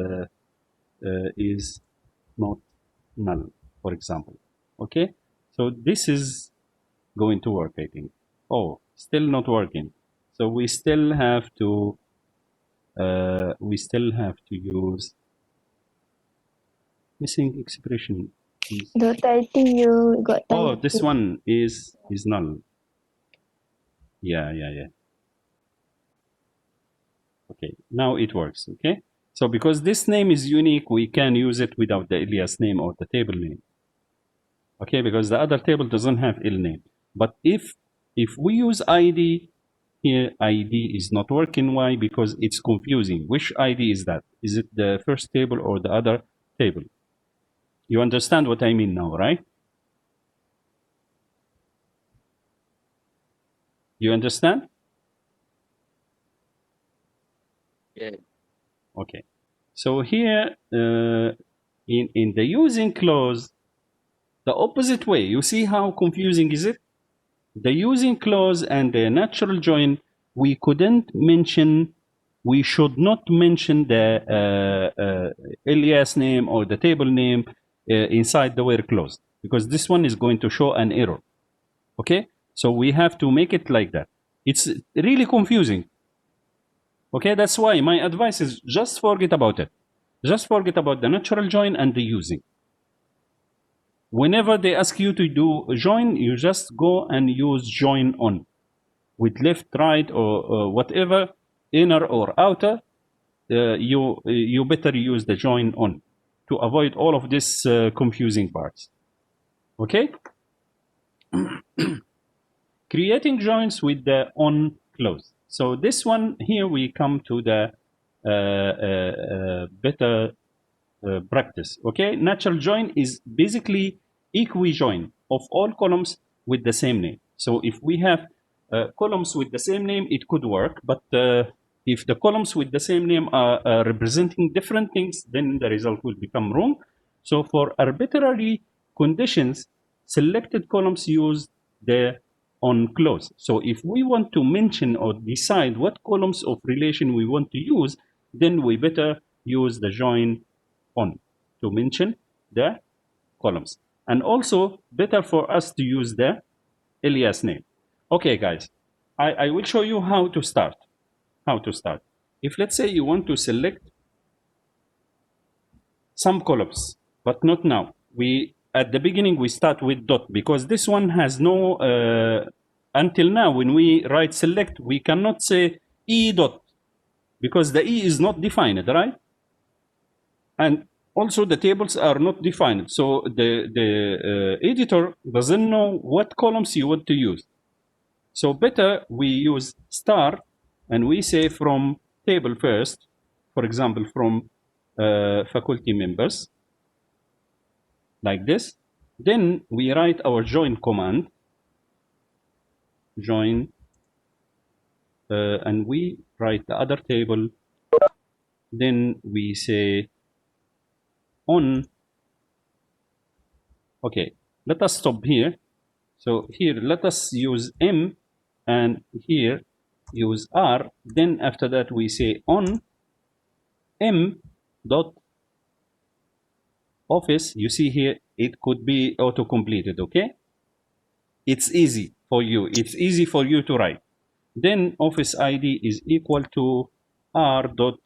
not null, for example. Okay, so this is going to work, I think. Oh, still not working. So we still have to use missing expression. Doctor, I think you got Oh, time. this one is null. Yeah. Okay, now it works. Okay, so because this name is unique, we can use it without the alias name or the table name. Okay, because the other table doesn't have name. But if we use ID here, ID is not working. Why? Because it's confusing. Which ID is that? Is it the first table or the other table? You understand what I mean now, right? You understand? Yeah. Okay. So here in the using clause, the opposite way. You see how confusing is it? The using clause and the natural join, we should not mention the alias name or the table name inside the where clause, because this one is going to show an error. Okay, so we have to make it like that. It's really confusing. Okay, that's why my advice is just forget about it. Just forget about the natural join and the using. Whenever they ask you to do join, you just go and use join on with left, right, or whatever, inner or outer. You better use the join on to avoid all of this confusing parts. Okay. Creating joins with the on clause. So this one here, we come to the better practice. Okay, natural join is basically equi-join of all columns with the same name. So if we have columns with the same name, it could work. But if the columns with the same name are representing different things, then the result will become wrong. So for arbitrary conditions, selected columns use the on clause. So if we want to mention or decide what columns of relation we want to use, then we better use the join on to mention the columns. And also better for us to use the alias name. Okay, guys, I will show you how to start. If let's say you want to select some columns, but not now. At the beginning we start with dot, because this one has no until now when we write select, we cannot say e dot, because the e is not defined, right? And also the tables are not defined, so the editor doesn't know what columns you want to use. So better we use star and we say from table first, for example from faculty members, like this. Then we write our join command, join, and we write the other table. Then we say on. Okay, let us stop here. So here let us use M, and here use R. Then after that we say on M dot office. You see here it could be auto completed. Okay, it's easy for you. It's easy for you to write. Then office ID is equal to R dot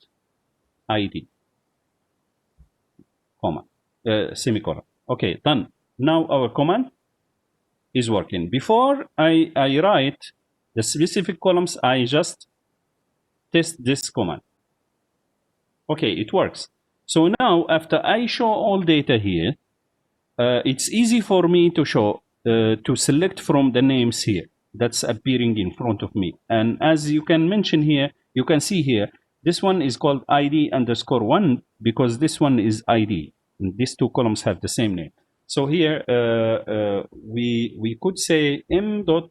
ID, comma, semicolon. Okay, done. Now our command is working. Before I write the specific columns, I just test this command. Okay, it works. So now after I show all data here, it's easy for me to show, to select from the names here that's appearing in front of me. And as you can mention here, you can see here, this one is called ID underscore 1 because this one is ID. And these two columns have the same name. So here we could say m dot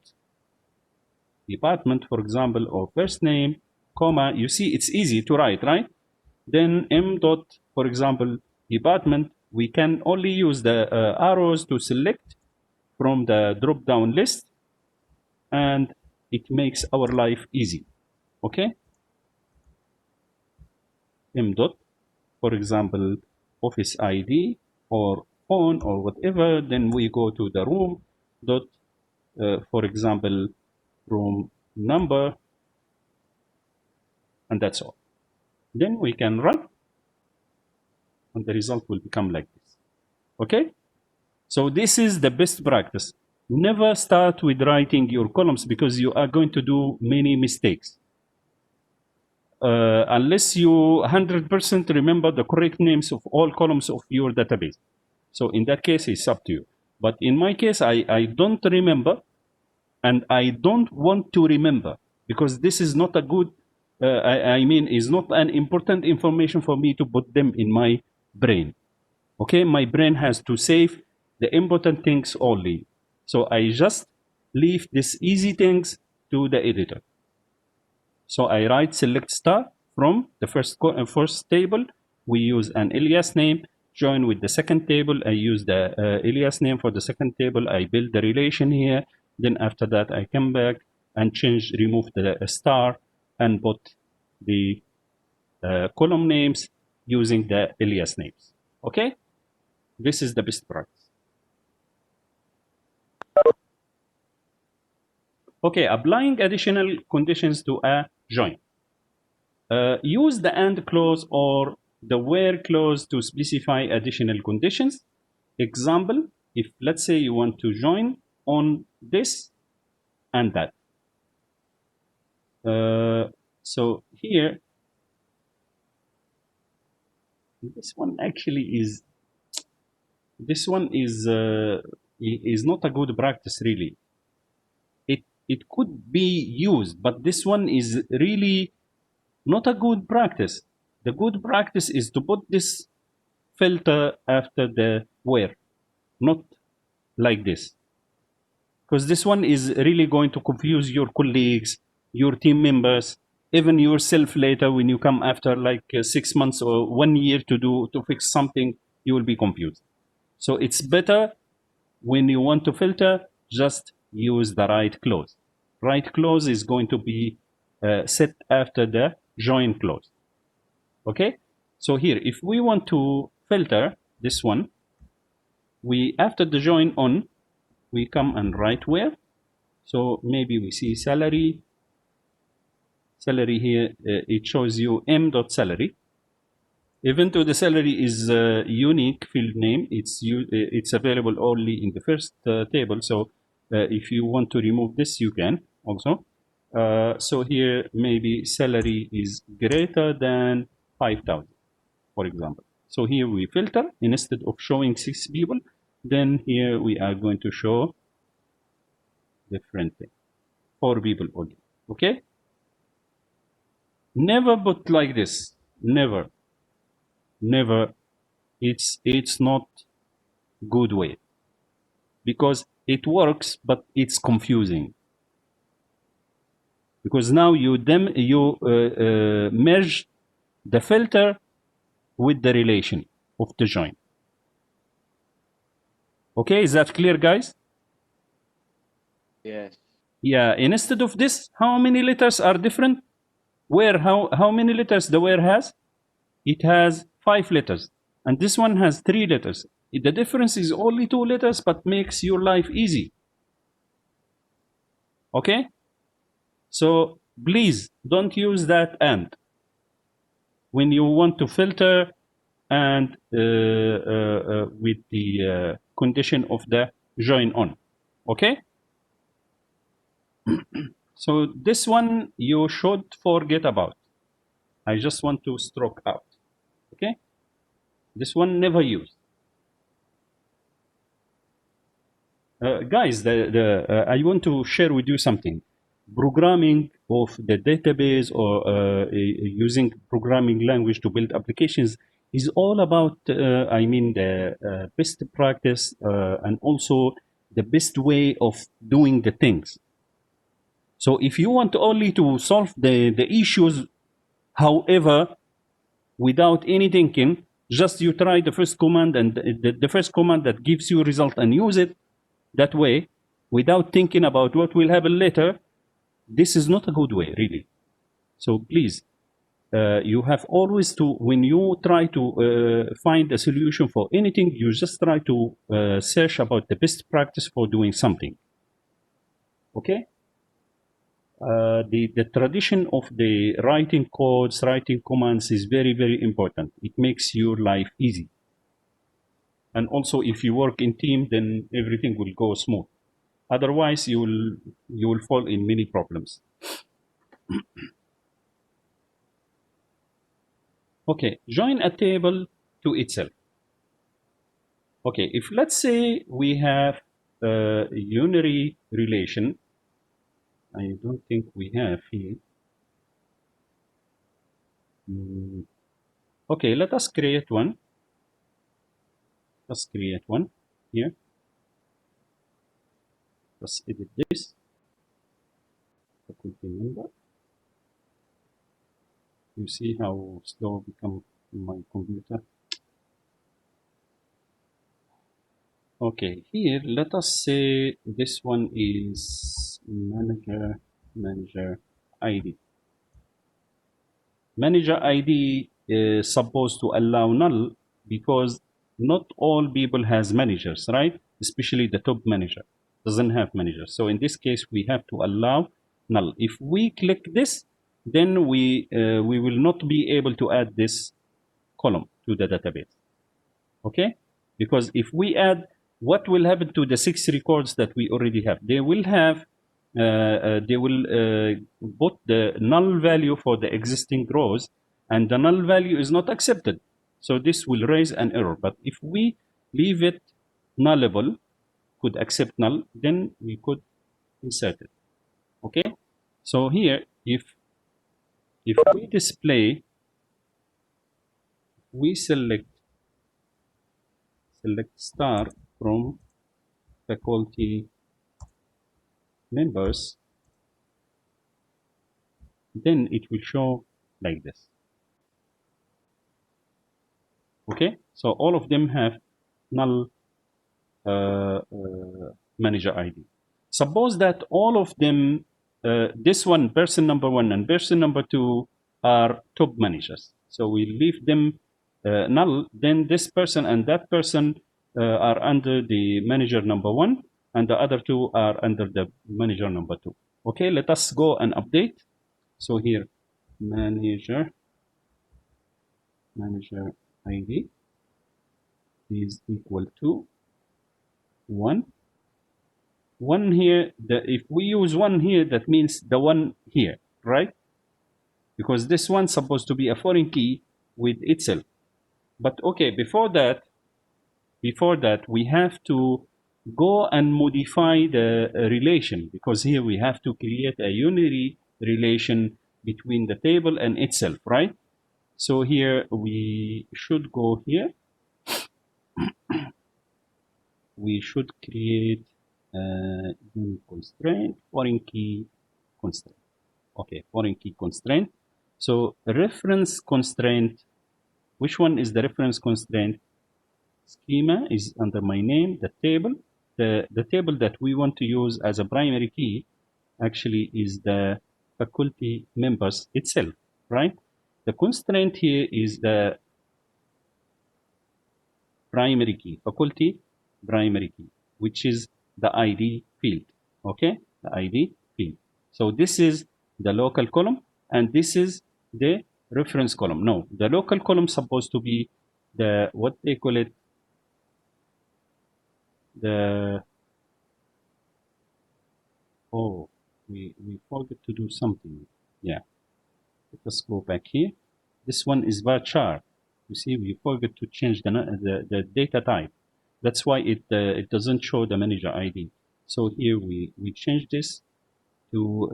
department, for example, or first name, comma. You see, it's easy to write, right? Then m dot, for example, department. We can only use the arrows to select from the drop-down list, and it makes our life easy. Okay. M dot, for example, office ID or phone or whatever. Then we go to the room dot, for example, room number, and that's all. Then we can run, and the result will become like this. Okay. So this is the best practice. Never start with writing your columns because you are going to do many mistakes. Unless you 100% remember the correct names of all columns of your database. So in that case, it's up to you. But in my case, I don't remember, and I don't want to remember because this is not a good, I mean, is not an important information for me to put them in my brain. Okay, my brain has to save the important things only. So I just leave these easy things to the editor. So I write select star from the first table. We use an alias name. Join with the second table. I use the alias name for the second table. I build the relation here. Then after that, I come back and remove the star and put the column names using the alias names. Okay, this is the best practice. Okay, applying additional conditions to a join. Use the AND clause or the WHERE clause to specify additional conditions. Example, if let's say you want to join on this and that. So here, this one actually is, is not a good practice really. It could be used, but this one is really not a good practice. The good practice is to put this filter after the where, not like this. Because this one is really going to confuse your colleagues, your team members, even yourself later when you come after like 6 months or 1 year to fix something, you will be confused. So it's better when you want to filter, just use the right clause. Right clause is going to be set after the join clause. Okay, so here if we want to filter this one, we after the join on, we come and write where. So maybe we see salary here, it shows you m.salary. Even though the salary is a unique field name, it's available only in the first table. So if you want to remove this, you can also. So here maybe salary is greater than 5,000, for example. So here we filter instead of showing 6 people. Then here we are going to show different thing, 4 people only. Okay. Never put like this. Never. It's not good way, because it works but it's confusing. because now you merge the filter with the relation of the join. Okay, is that clear, guys? Yes. Yeah, instead of this, how many letters are different? Where, how many letters the where has? It has 5 letters, and this one has 3 letters. The difference is only 2 letters, but makes your life easy. Okay? So please don't use that and when you want to filter and with the condition of the join on. Okay? So this one you should forget about. I just want to stroke out. Okay? This one never use. Guys, I want to share with you something. Programming of the database or using programming language to build applications is all about, the best practice and also the best way of doing the things. So if you want only to solve the issues, however, without any thinking, just you try the first command and the first command that gives you a result and use it that way without thinking about what will happen later, this is not a good way, really. So please, you have always to, when you try to find a solution for anything, you just try to search about the best practice for doing something. Okay? The tradition of the writing codes, writing commands is very, very important. It makes your life easy. And also, if you work in team, then everything will go smooth. Otherwise, you will fall in many problems. Okay, join a table to itself. Okay, if let's say we have a unary relation, I don't think we have here. Okay, let us create one. Let's create one here. Let's edit this. Faculty member. You see how slow become my computer. Okay, here let us say this one is manager ID. Manager ID is supposed to allow null because not all people has managers, right? Especially the top manager doesn't have managers. So in this case, we have to allow null. If we click this, then we will not be able to add this column to the database. Okay? Because if we add, what will happen to the 6 records that we already have? They will have, put the null value for the existing rows, and the null value is not accepted. So this will raise an error. But if we leave it nullable, could accept null, then we could insert it. Okay? So here, if we display, we select star from faculty members, then it will show like this. Okay, so all of them have null manager ID. Suppose that all of them, this one, person number 1 and person number 2 are top managers. So we leave them null, then this person and that person are under the manager number 1 and the other 2 are under the manager number 2. Okay, let us go and update. So here, manager ID is equal to 1. 1 here, if we use 1 here, that means the 1 here, right? Because this one's supposed to be a foreign key with itself. But okay, before that, we have to go and modify the relation, because here we have to create a unary relation between the table and itself, right? So here we should go here. We should create a constraint, foreign key constraint. Okay, foreign key constraint. So reference constraint, which one is the reference constraint? Schema is under my name, the table. The table that we want to use as a primary key actually is the faculty members itself, right? The constraint here is the primary key, faculty primary key, which is the ID field, okay? The ID field. So this is the local column, and this is the reference column. No, the local column supposed to be the, what they call it, the, oh, we forgot to do something. Yeah, let us go back here. This one is varchar. You see, we forgot to change the data type. That's why it doesn't show the manager ID. So here we change this to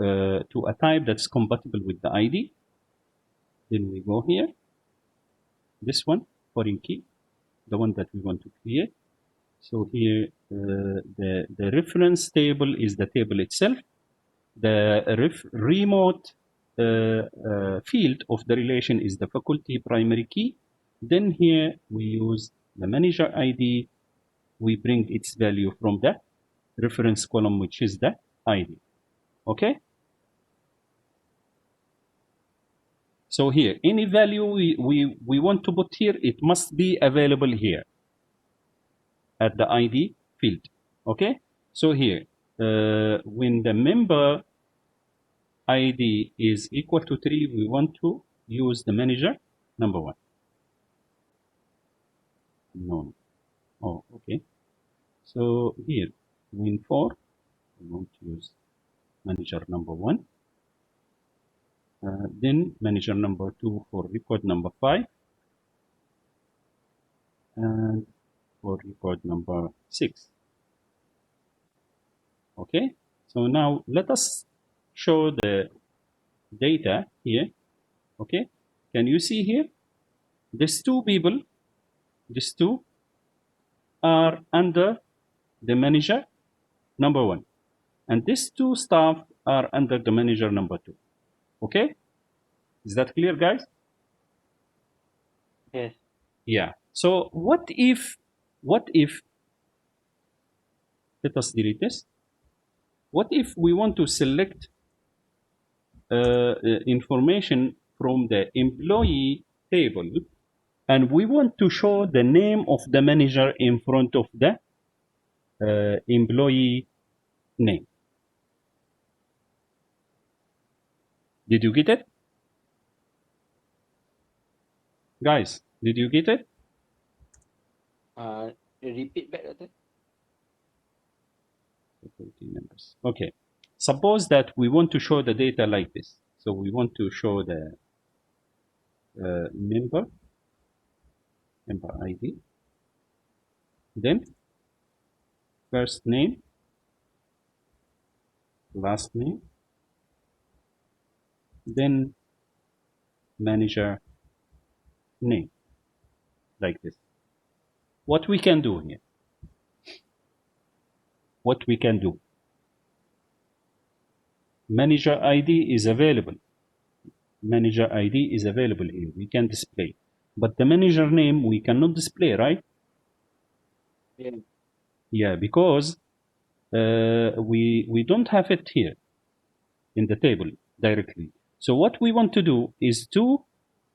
a type that's compatible with the ID. Then we go here. This one, foreign key, the one that we want to create. So here the reference table is the table itself. The remote field of the relation is the faculty primary key. Then here we use the manager ID. We bring its value from the reference column, which is the ID. Okay? So here, any value we want to put here, it must be available here at the ID field. Okay? So here, when the member ID is equal to 3, we want to use the manager number 1. No. Oh, okay. So here, when 4, we want to use manager number 1. Then manager number 2 for record number 5. And for record number 6. Okay. So now let us show the data here. Okay. Can you see here? These two people, these two are under the manager number 1. And these two staff are under the manager number 2. Okay? Is that clear, guys? Yes. Yeah. So what if, let us delete this. What if we want to select information from the employee table, and we want to show the name of the manager in front of the employee name? Did you get it? Guys, did you get it? Repeat back, Doctor. Members. Okay. Suppose that we want to show the data like this. So we want to show the member ID, then first name, last name, then manager name, like this. What we can do here? What we can do? Manager ID is available. Manager ID is available here. We can display. But the manager name we cannot display, right? Yeah. Yeah, because we don't have it here in the table directly. So what we want to do is to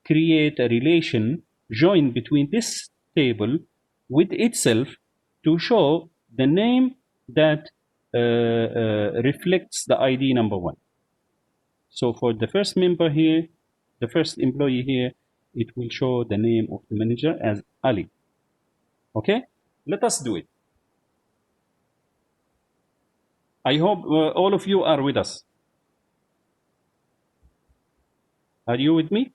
create a relation join between this table with itself to show the name that reflects the ID number 1. So for the first member here, the first employee here, it will show the name of the manager as Ali. Okay? Let us do it. I hope all of you are with us. Are you with me?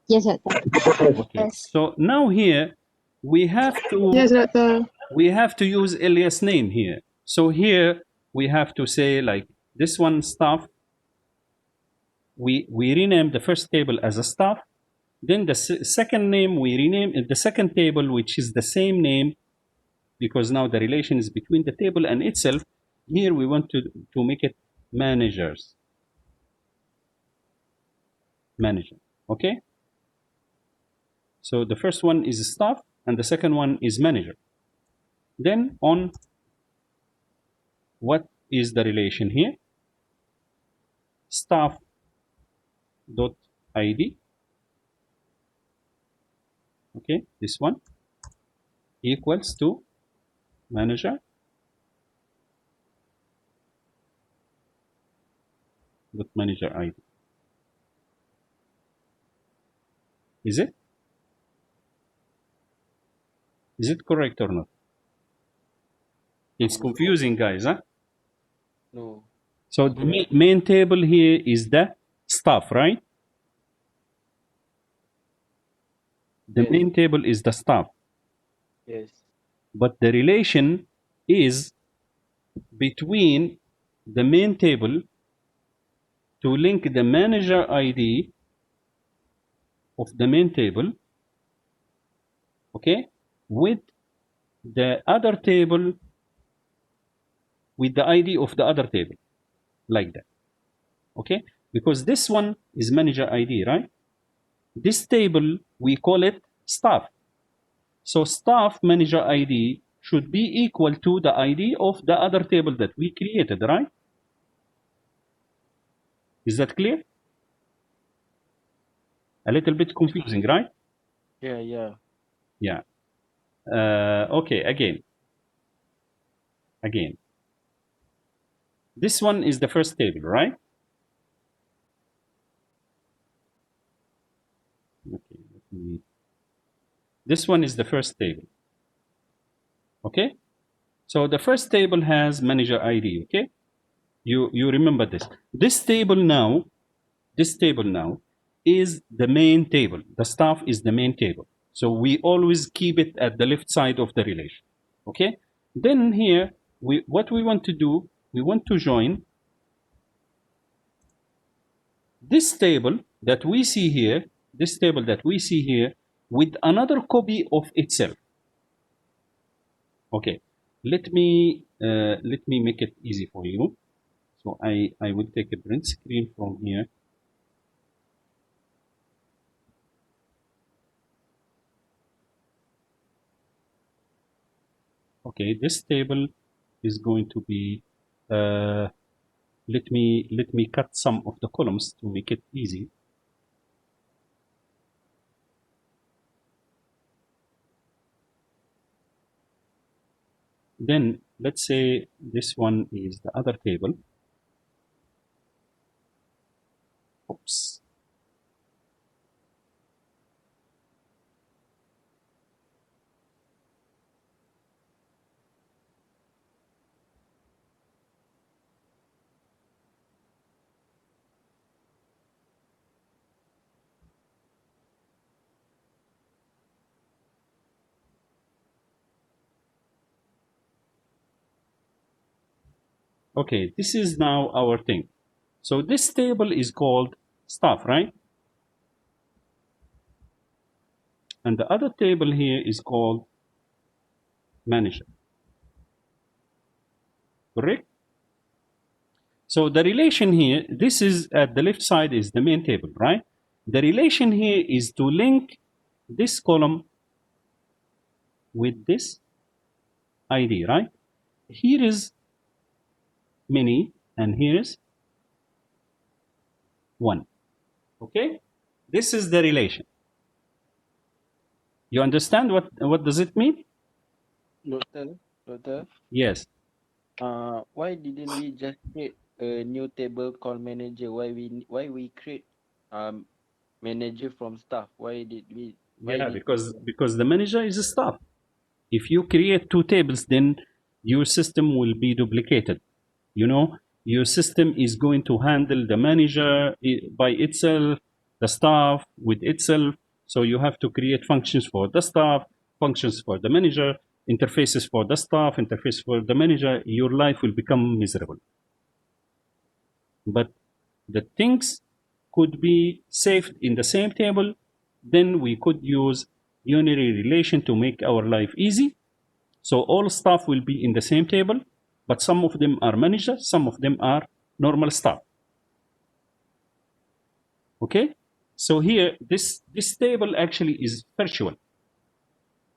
Yes, Doctor. Okay. Yes. So now here we have to use alias name here. So here we have to say like this one staff. We rename the first table as a staff. Then the second name we rename the second table, which is the same name, because now the relation is between the table and itself. Here we want to make it managers. manager. Okay, so the first one is staff and the second one is manager. Then on what is the relation here? Staff dot id, okay, this one equals to manager dot manager id. Is it correct or not? It's confusing, guys, huh? No. So the main table here is the staff, right? The Yes. main table is the staff, Yes. but the relation is between the main table to link the manager ID of the main table, okay, with the other table, with the ID of the other table, like that, okay? Because this one is manager ID, right? This table, we call it staff. So staff manager ID should be equal to the ID of the other table that we created, right? Is that clear? A little bit confusing, right? Yeah. Yeah. Okay, again. This one is the first table, right? Okay, this one is the first table. Okay? So the first table has manager ID, okay? You remember this. This table now is the main table. The staff is the main table. So we always keep it at the left side of the relation. Okay? Then here, what we want to do, we want to join this table that we see here, with another copy of itself. Okay, let me make it easy for you. So I will take a print screen from here. Okay, this table is going to be let me cut some of the columns to make it easy. Then let's say this one is the other table. Oops. Okay, this is now our thing. So this table is called staff, right? And the other table here is called manager. Correct? So the relation here, this is at the left side is the main table, right? The relation here is to link this column with this ID, right? Here is many and here is one. Okay? This is the relation. You understand what does it mean? Doctor. Yes. Why didn't we just create a new table called manager? Why we create manager from staff? Because the manager is a staff. If you create two tables, then your system will be duplicated. You know, your system is going to handle the manager by itself, the staff with itself. So you have to create functions for the staff, functions for the manager, interfaces for the staff, interface for the manager. Your life will become miserable. But the things could be saved in the same table. Then we could use unary relation to make our life easy. So all staff will be in the same table, but some of them are managers, some of them are normal staff. Okay? So here, this table actually is virtual.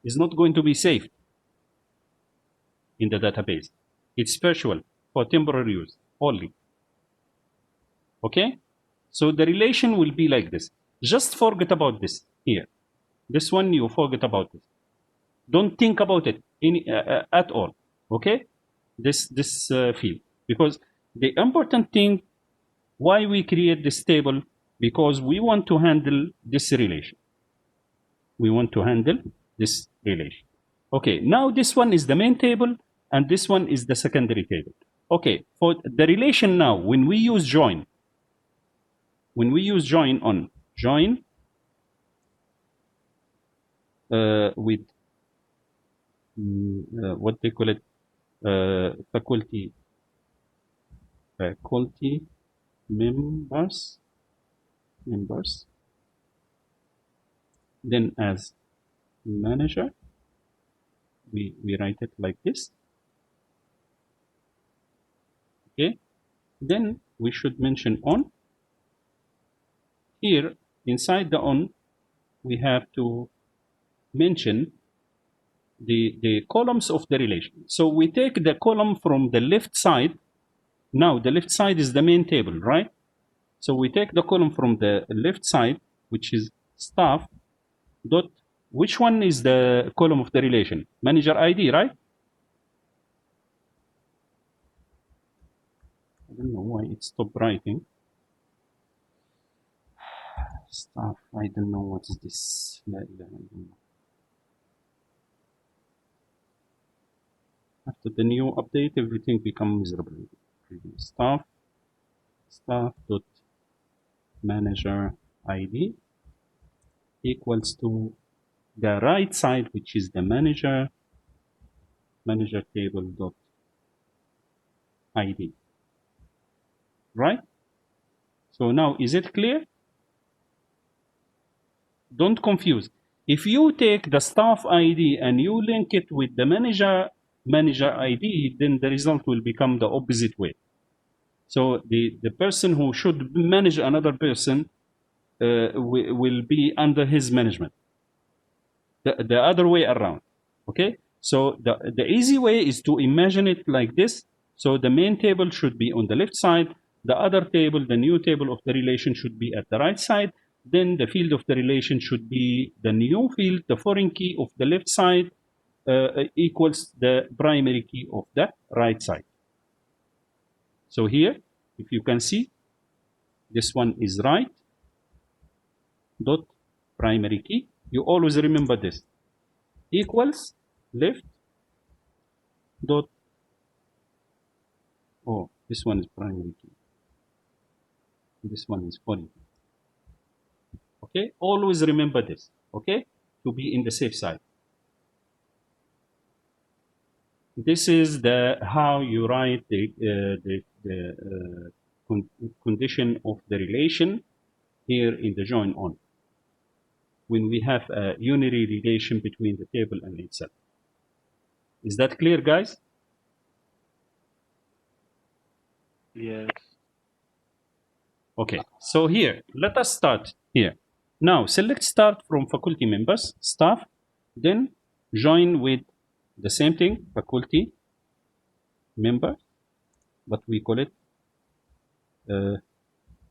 It's not going to be saved in the database. It's virtual for temporary use only. Okay? So the relation will be like this. Just forget about this here. This one, you forget about it. Don't think about it at all. Okay? This field. Because the important thing, why we create this table, because we want to handle this relation. We want to handle this relation. Okay, now this one is the main table and this one is the secondary table. Okay, for the relation now, when we use join on join with what they call it, faculty members, then as manager, we write it like this. Okay, then we should mention on. Here inside the on, we have to mention the columns of the relation. So we take the column from the left side. Now the left side is the main table, right? So we take the column from the left side, which is staff dot, which one is the column of the relation? Manager ID, right? I don't know why it stopped writing. Staff, I don't know what is this. I don't know. After the new update, everything becomes miserable. Staff dot manager ID equals to the right side, which is the manager table dot ID. Right? So now, is it clear? Don't confuse. If you take the staff ID and you link it with the manager ID, then the result will become the opposite way. So the person who should manage another person will be under his management. The other way around. Okay? So the easy way is to imagine it like this. So the main table should be on the left side. The other table, the new table of the relation, should be at the right side. Then the field of the relation should be the new field, the foreign key of the left side equals the primary key of the right side. So here, if you can see, this one is right dot primary key. You always remember this. Equals left dot, oh, this one is primary key. This one is foreign key. Okay, always remember this, okay, to be in the safe side. This is the how you write the condition of the relation here in the join on, when we have a unary relation between the table and itself. Is that clear, guys? Yes. Okay, so here, let us start here. Now, select start from faculty members, staff, then join with the same thing, faculty member, but we call it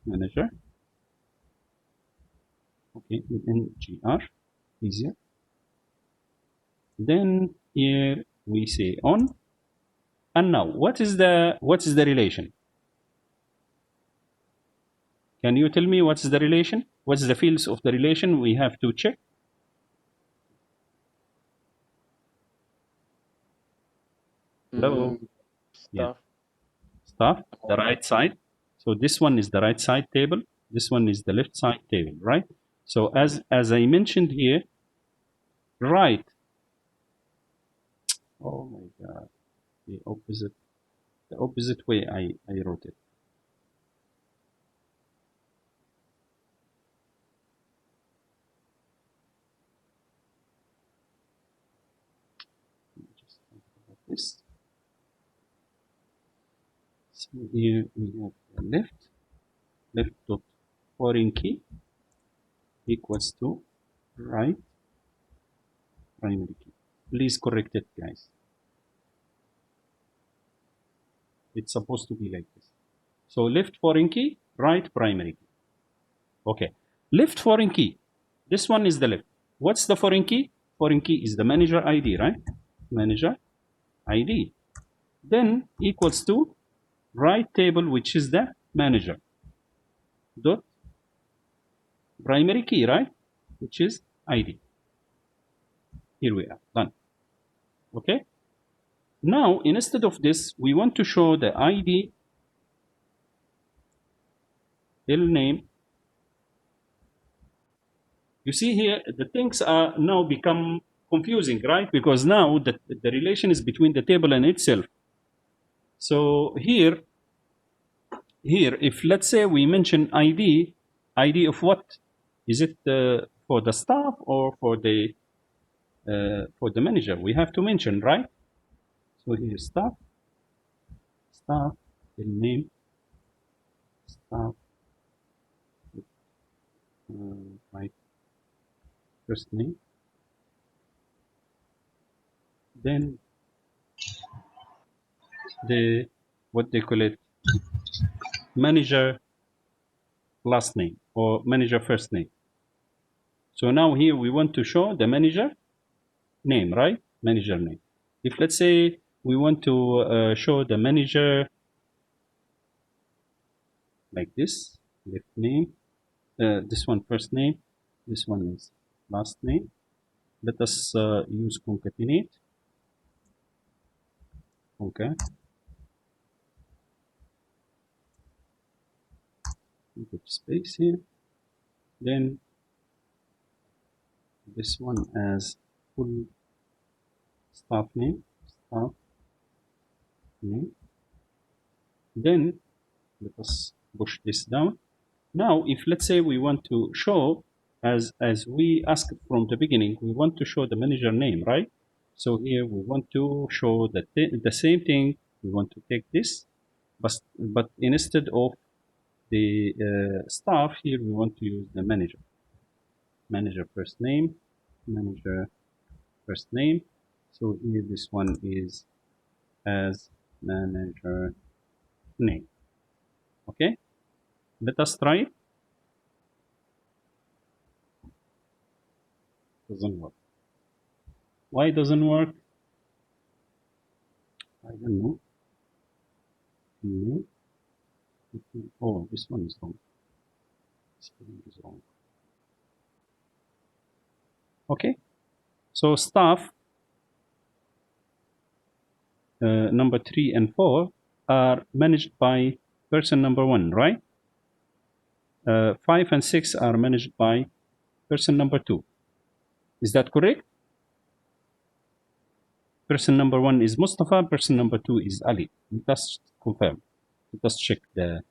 manager. Okay, NGR, easier. Then here we say on. And now, what is the relation? Can you tell me what's the relation? What's the fields of the relation we have to check? Hello? Staff. Yeah. Staff, the right side. So this one is the right side table. This one is the left side table, right? So as I mentioned here, right. Oh my God, the opposite way I wrote it. Just think about this. So here we have the left dot foreign key equals to right primary key. Please correct it, guys. It's supposed to be like this. So left foreign key, right primary key. Okay, left foreign key. This one is the left. What's the foreign key? Foreign key is the manager ID, right? Manager ID. Then equals to right table, which is the manager. Dot primary key, right? Which is ID. Here we are, done. Okay. Now, instead of this, we want to show the ID, name. You see here, the things are now become confusing, right? Because now the relation is between the table and itself. So here, if let's say we mention ID of what? Is it for the staff or for the manager? We have to mention, right? So here staff, name, staff, right, first name, then the what they call it, manager last name or manager first name. So now here we want to show the manager name, right? Manager name. If let's say we want to show the manager like this, left name, this one first name, this one is last name. Let us use concatenate. Okay. Put space here. Then this one as full staff name, Then let us push this down. Now, if let's say we want to show, as we asked from the beginning, we want to show the manager name, right? So here we want to show the same thing. We want to take this, but instead of the staff, here we want to use the manager. Manager first name, manager first name. So here this one is as manager name. Okay, let us try it. Doesn't work. Why doesn't work? I don't know. Oh, this one is wrong. Spelling is wrong. Okay, so staff number 3 and 4 are managed by person number 1, right? 5 and 6 are managed by person number 2. Is that correct? Person number 1 is Mustafa, person number 2 is Ali. Let us confirm. Let us check the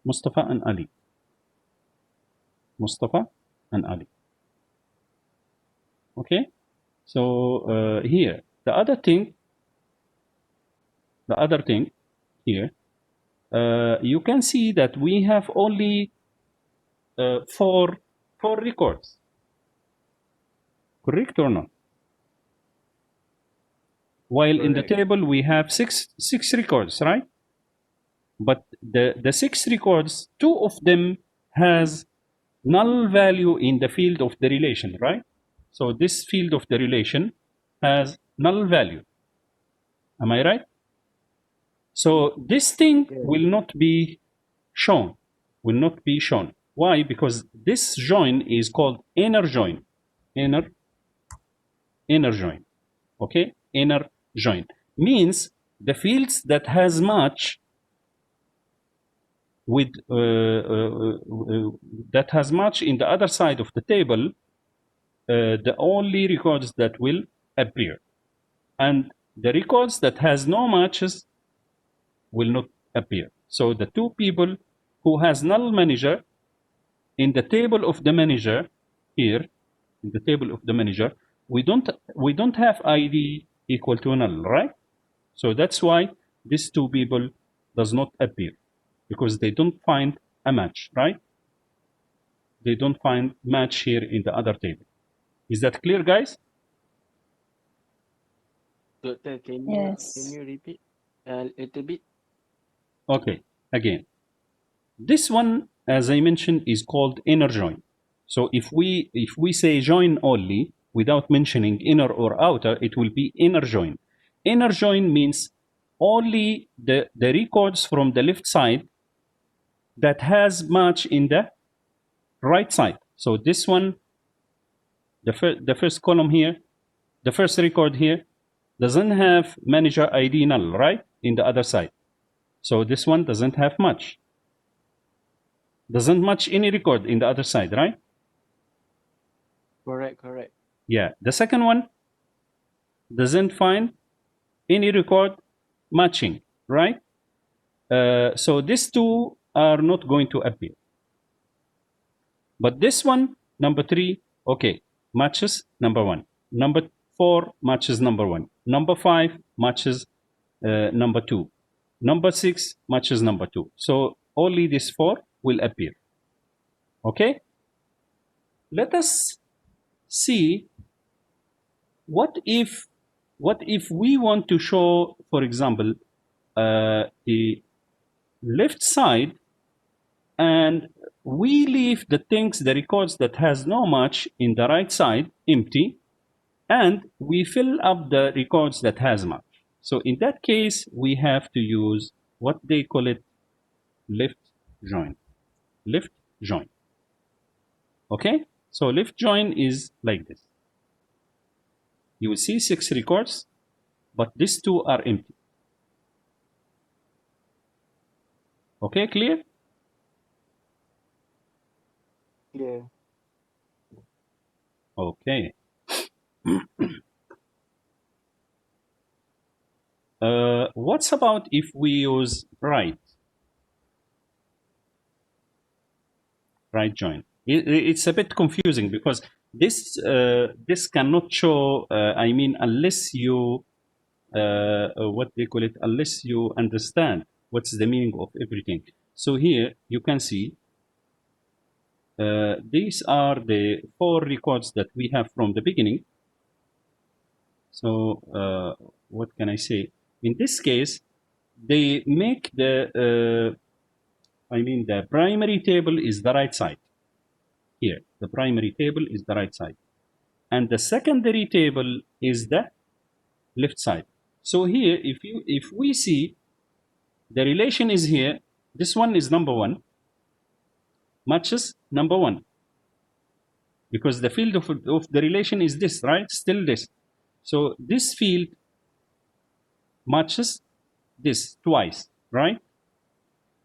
Mustafa and Ali. Mustafa and Ali. Okay, so here the other thing here, you can see that we have only 4 records. Correct or not? While correct. In the table we have six records, right? But the 6 records, 2 of them has null value in the field of the relation, right? So this field of the relation has null value. Am I right? So this thing will not be shown. Will not be shown. Why? Because this join is called inner join. Inner join. Okay? Inner join means the fields that has match with that has match in the other side of the table, the only records that will appear, and the records that has no matches will not appear. So the 2 people who has null manager in the table of the manager here, in the table of the manager, we don't have ID equal to null, right? So that's why these 2 people does not appear, because they don't find a match, right? they don't find match here in the other table. Is that clear, guys? Doctor, can Yes. you repeat a little bit? Okay, again. This one, as I mentioned, is called inner join. So if we say join only without mentioning inner or outer, it will be inner join. Inner join means only the records from the left side that has match in the right side. So this one, the first column here, the first record here doesn't have manager ID null, right? In the other side. So this one doesn't have much. Doesn't match any record in the other side, right? Correct. Yeah. The second one doesn't find any record matching, right? So these two are not going to appear. But this one, number 3, okay, matches number 1. Number 4 matches number 1. Number 5 matches number 2. Number 6 matches number 2. So only these 4 will appear. Okay? Let us see what if we want to show, for example, the left side, and we leave the records that has no match in the right side empty, and we fill up the records that has match. So in that case, we have to use what they call it left join. Left join. Okay? So left join is like this. You will see 6 records, but these 2 are empty. Okay, clear? Yeah. Okay. What's about if we use right join? It's a bit confusing because this cannot show. I mean, unless you what they call it, unless you understand what's the meaning of everything. So here you can see these are the 4 records that we have from the beginning. So what can I say? In this case, they make the the primary table is the right side. Here, the primary table is the right side, and the secondary table is the left side. So here, if we see the relation is here, this one is number 1 matches number 1 because the field of the relation is this, right? Still this. So this field matches this twice, right?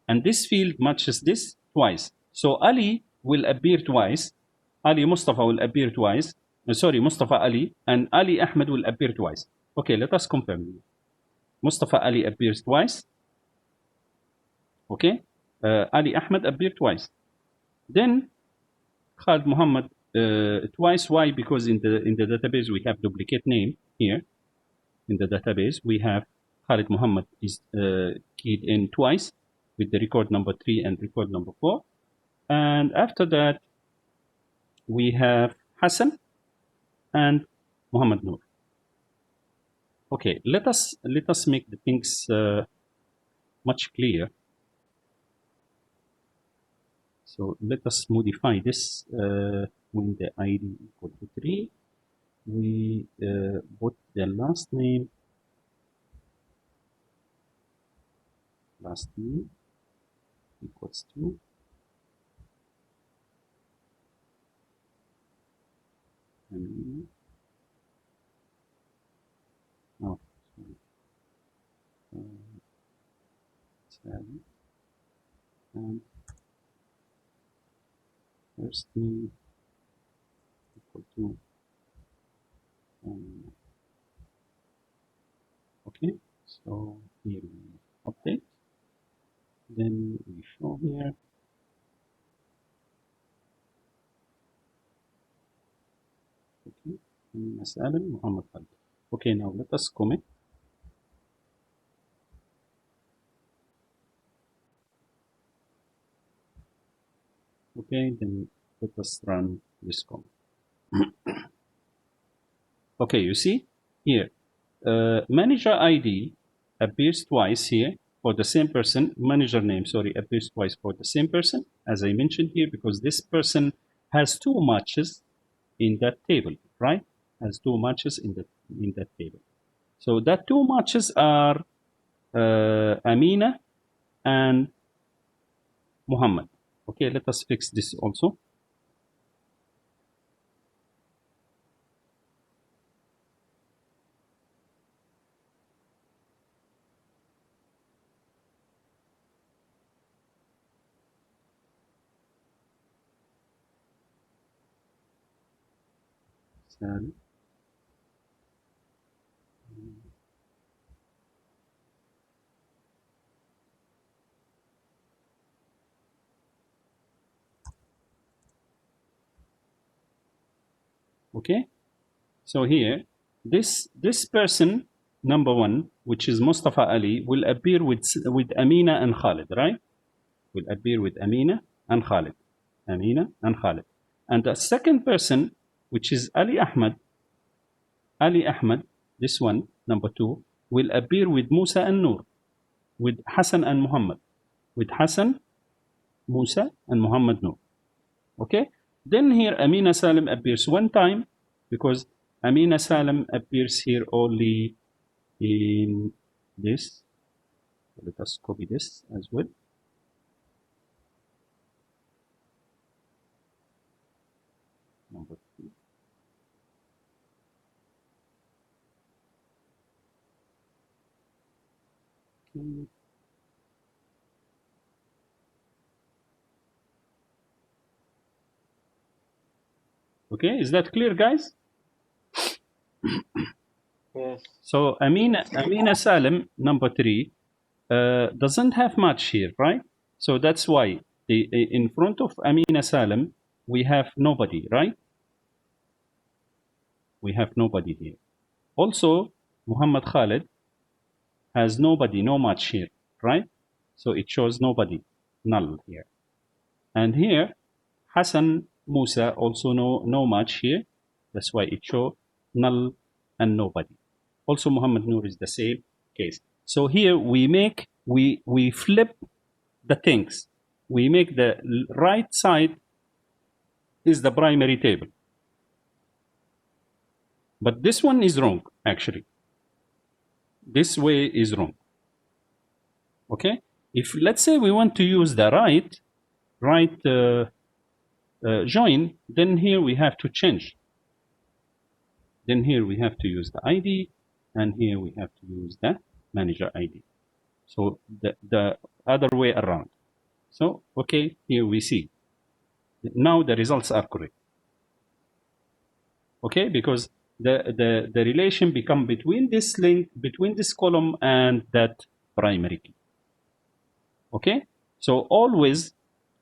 And this field matches this twice. So Ali will appear twice. Ali Mustafa will appear twice. Sorry, Mustafa Ali, and Ali Ahmed will appear twice. Okay, let us confirm. Mustafa Ali appears twice. Okay, Ali Ahmed appeared twice. Then Khalid Muhammad twice. Why? Because in the database we have duplicate name here. In the database we have Khalid Muhammad is keyed in twice with the record number 3 and record number 4. And after that, we have Hassan and Muhammad Noor. Okay, let us make the things much clearer. So let us modify this when the ID equal to 3. We put the last name equals to and oh, sorry. And first name equal to okay. So here we update. Then we show here. Okay, مسألة Muhammad Khalid. Okay, now let us commit. Okay, then Let us run this command. Okay, you see here, manager ID appears twice here for the same person. Manager name, sorry, appears twice for the same person, as I mentioned here, because this person has two matches in that table, right? Has two matches in that table. So that two matches are Amina and Muhammad. Okay, let us fix this also. Sal. Okay, so here this person number one, which is Mustafa Ali, will appear with Amina and Khalid, right? Will appear with Amina and Khalid. Amina and Khalid. And the second person, which is Ali Ahmed, this one, number two, will appear with Musa and Noor, with Hassan and Muhammad, with Hassan, Musa, and Muhammad Noor. Okay? Then here Amina Salim appears one time, because Amina Salim appears here only in this. Let us copy this as well. Number two. Okay. Okay, is that clear, guys? Yes. So Amina Salim, number three, doesn't have much here, right? So that's why in front of Amina Salim, we have nobody, right? We have nobody here. Also, Muhammad Khalid has nobody, no match here, right? So it shows nobody, null here. And here, Hassan Musa also no match here. That's why it shows null and nobody. Also, Muhammad Noor is the same case. So here we flip the things. We make the right side is the primary table. But this one is wrong, actually. This way is wrong. Okay? If let's say we want to use the right join, then here we have to change. Then here we have to use the ID, and here we have to use the manager ID. So the other way around. So, okay, here we see. Now the results are correct. Okay, because the relation become between this link, between this column and that primary key. Okay, so always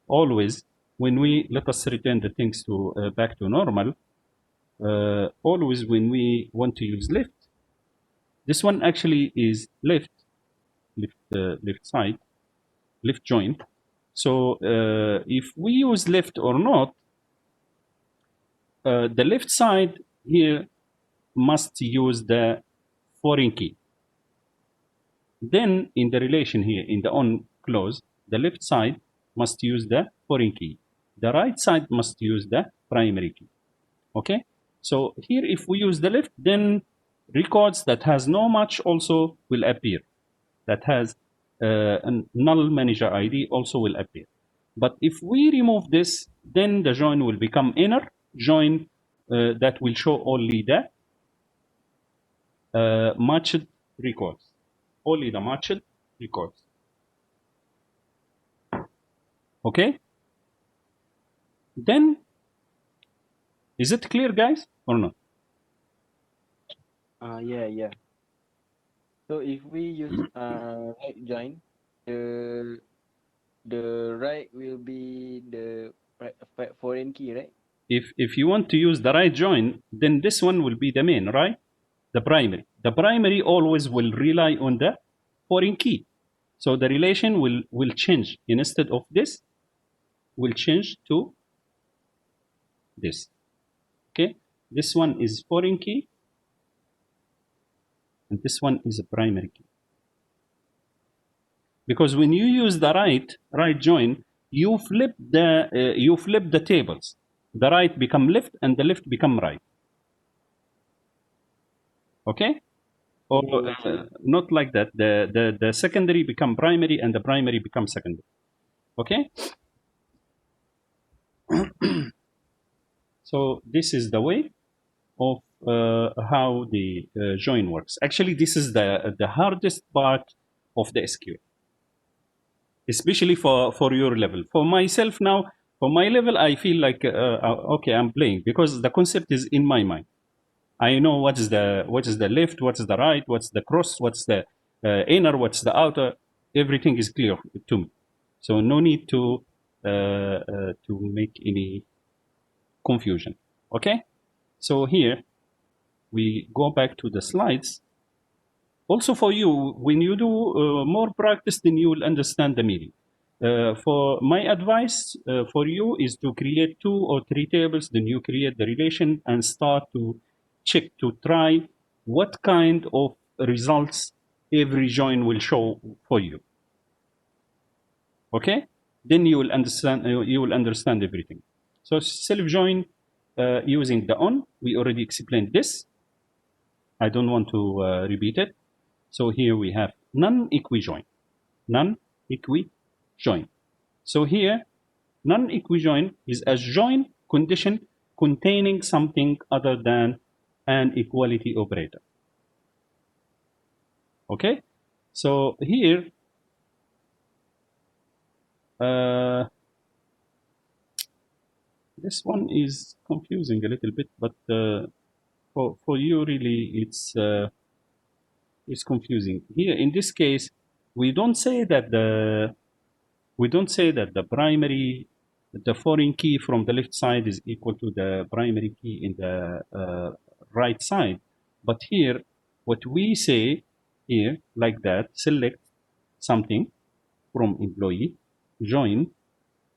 when we, let us return the things to back to normal, always when we want to use left, this one actually is left side, left join. So if we use left or not, the left side here must use the foreign key. Then in the relation here, in the on clause, the left side must use the foreign key. The right side must use the primary key. Okay? So here if we use the left, then records that has no match also will appear. That has a null manager ID also will appear. But if we remove this, then the join will become inner join that will show only the matched records. Only the matched records. Okay? Then, is it clear, guys, or not? Yeah. So if we use right join, the right will be the foreign key, right? If you want to use the right join, then this one will be the main, right? The primary. The primary always will rely on the foreign key. So the relation will change. Instead of this, will change to this. Okay, this one is foreign key, and this one is a primary key. Because when you use the right join, you flip the tables. The right become left and the left become right. Okay, or not like that. The secondary become primary and the primary become secondary. Okay. So this is the way of how the join works. Actually, this is the hardest part of the SQL, especially for your level. For myself now, for my level, I feel like okay, I'm playing because the concept is in my mind. I know what is the left, what's the right, what's the cross, what's the inner, what's the outer. Everything is clear to me. So no need to make any confusion. Okay. So here we go back to the slides. Also for you, when you do more practice, then you will understand the meaning. For my advice for you is to create 2 or 3 tables, then you create the relation and start to check, to try what kind of results every join will show for you. Okay? Then you will understand everything. So self-join using the on, we already explained this. I don't want to repeat it. So here we have non-equijoin. Non-equijoin. So here, non-equijoin is a join condition containing something other than an equality operator. Okay? So here, this one is confusing a little bit, but for you really it's confusing. Here in this case, we don't say that the primary, the foreign key from the left side is equal to the primary key in the right side. But here, what we say here, like that, select something from employee, join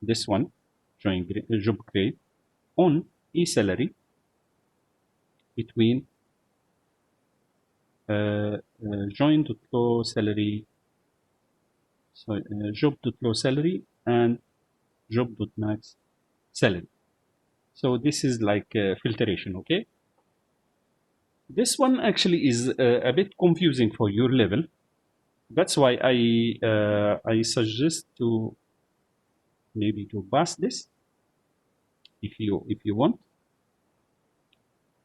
this one, join job grade on e-salary between join.low salary, so job.low salary and job.max salary. So this is like filtration. Okay, this one actually is a bit confusing for your level. That's why I suggest to maybe to pass this if you want.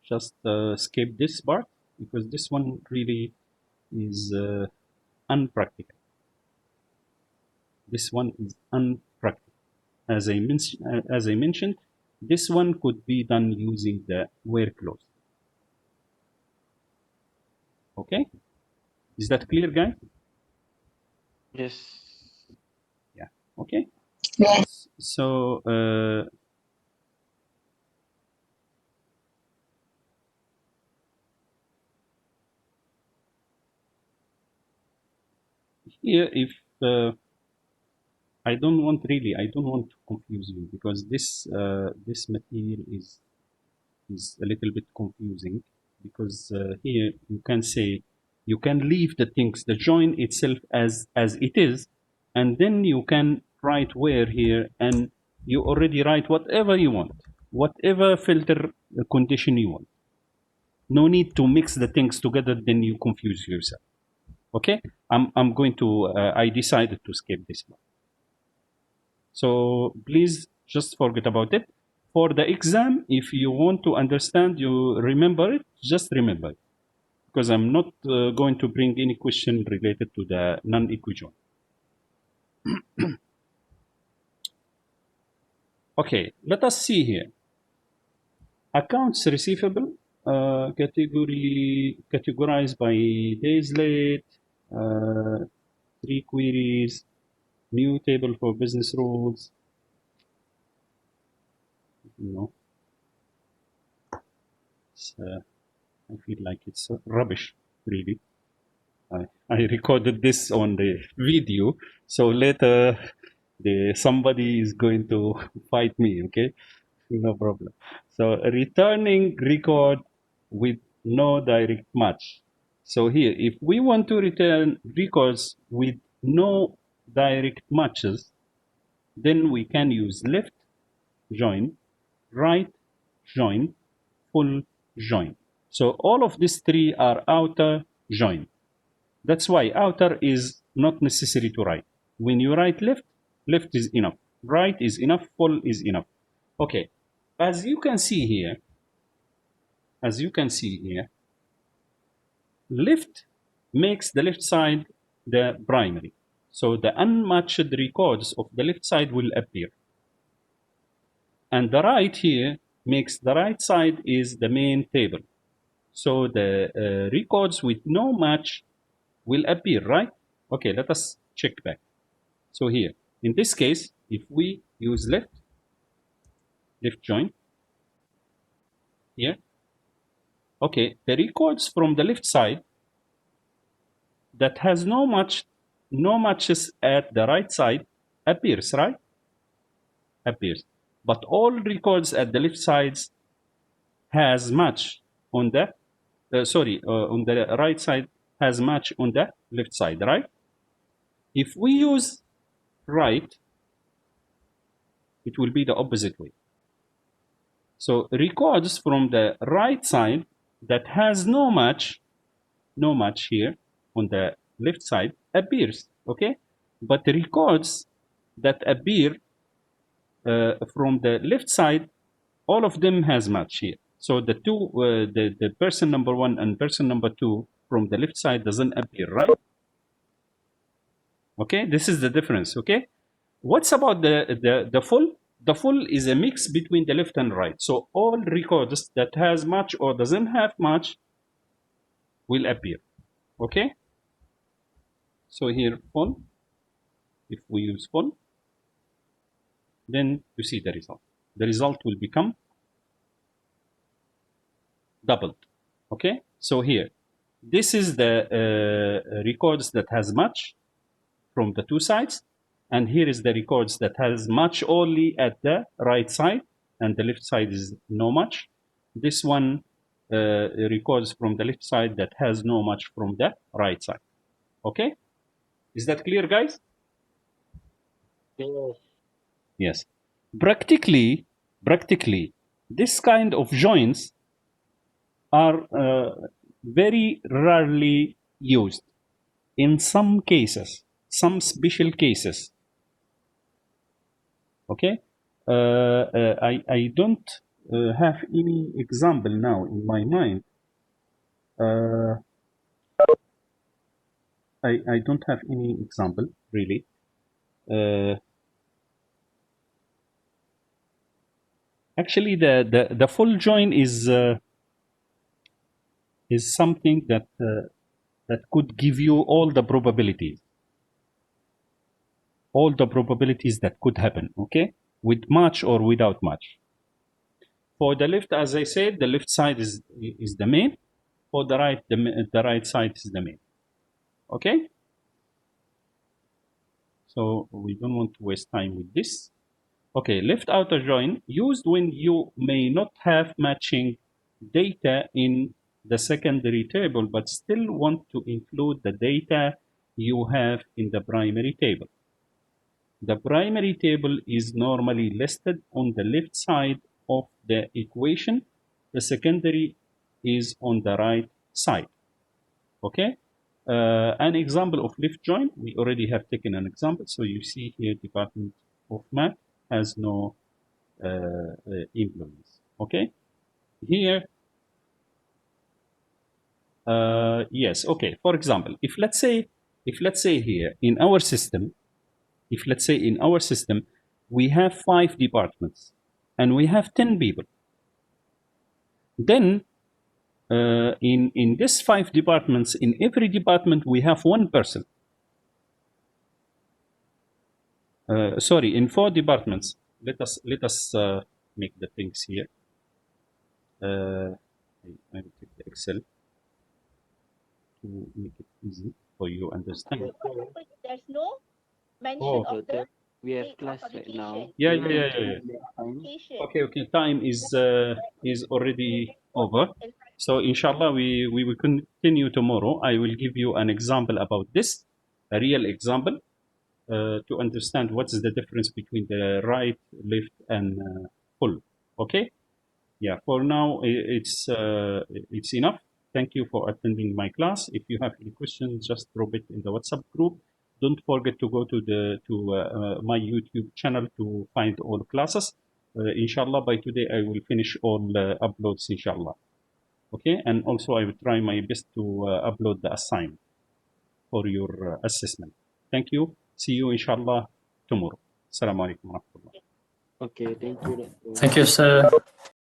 Just skip this part because this one really is unpractical. This one is unpractical. As I mentioned, this one could be done using the where clause. Okay, is that clear, guys? Yes. Yeah. Okay. Yes. So here, if I don't want to confuse you because this this material is a little bit confusing because here you can leave the things, the join itself as it is, and then you can write where here, and you already write whatever you want, whatever filter condition you want. No need to mix the things together, then you confuse yourself. Okay, I'm going to I decided to skip this one. So please just forget about it. For the exam, if you want to understand, you remember it, just remember it. Because I'm not going to bring any question related to the non-equijoin. Okay, let us see here. Accounts receivable, categorized by days late, 3 queries, new table for business rules. No, I feel like it's rubbish, really. I recorded this on the video, so later somebody is going to fight me. Okay, No problem. So returning record with no direct match. So here, if we want to return records with no direct matches, then we can use left join, right join, full join. So all of these three are outer join. That's why outer is not necessary to write. When you write left, left is enough. Right is enough. Full is enough. Okay. As you can see here, left makes the left side the primary. So the unmatched records of the left side will appear. And the right here makes the right side is the main table. So the records with no match will appear, right? Okay, let us check back. So here, in this case, if we use left join here, okay, the records from the left side that has no matches at the right side appears, right? Appears. But all records at the left sides has match on the on the right side has match on the left side, right? If we use right, it will be the opposite way. So records from the right side that has no match here on the left side appears, okay? But records that appear from the left side, all of them has match here. So the two, the person number 1 and person number 2 from the left side doesn't appear, right? Okay, this is the difference, okay? What's about the full? The full is a mix between the left and right. So all records that has match or doesn't have match will appear, okay? So here full, if we use full, then you see the result. The result will become doubled, okay? So here, this is the records that has match from the two sides, and here is the records that has match only at the right side, and the left side is no match. This one records from the left side that has no match from the right side. Okay, is that clear, guys? Yes. Yes. Practically, this kind of joins are very rarely used. In some cases, some special cases. Okay, I don't have any example now in my mind. I don't have any example really. Actually, the full join is something that that could give you all the probabilities that could happen. Okay, with match or without match. For the left, as I said, the left side is the main. For the right, the right side is the main. Okay. So we don't want to waste time with this. Okay, left outer join used when you may not have matching data in the secondary table, but still want to include the data you have in the primary table. The primary table is normally listed on the left side of the equation. The secondary is on the right side. Okay. An example of left join, we already have taken an example. So you see here, Department of Math has no employees. Okay. Here, yes. Okay. For example, if let's say here in our system, we have 5 departments and we have 10 people, then in these 5 departments, in every department we have 1 person. Sorry, in 4 departments. Let us make the things here. I will take the Excel to make it easy for you to understand. There's no mention Oh. of the we have class right now. Yeah, Can we yeah, yeah, continue yeah. next time? Okay. Time is already over. So inshallah, we will continue tomorrow. I will give you an example about this, a real example, to understand what is the difference between the right, left, and full. Okay. Yeah. For now, it's enough. Thank you for attending my class. If you have any questions, just drop it in the WhatsApp group. Don't forget to go to my YouTube channel to find all classes. Inshallah, by today I will finish all uploads. Inshallah. Okay, and also I will try my best to upload the assignment for your assessment. Thank you. See you inshallah tomorrow. Assalamu alaikum wa rahmatullah. Okay, thank you, Doctor. Thank you, sir.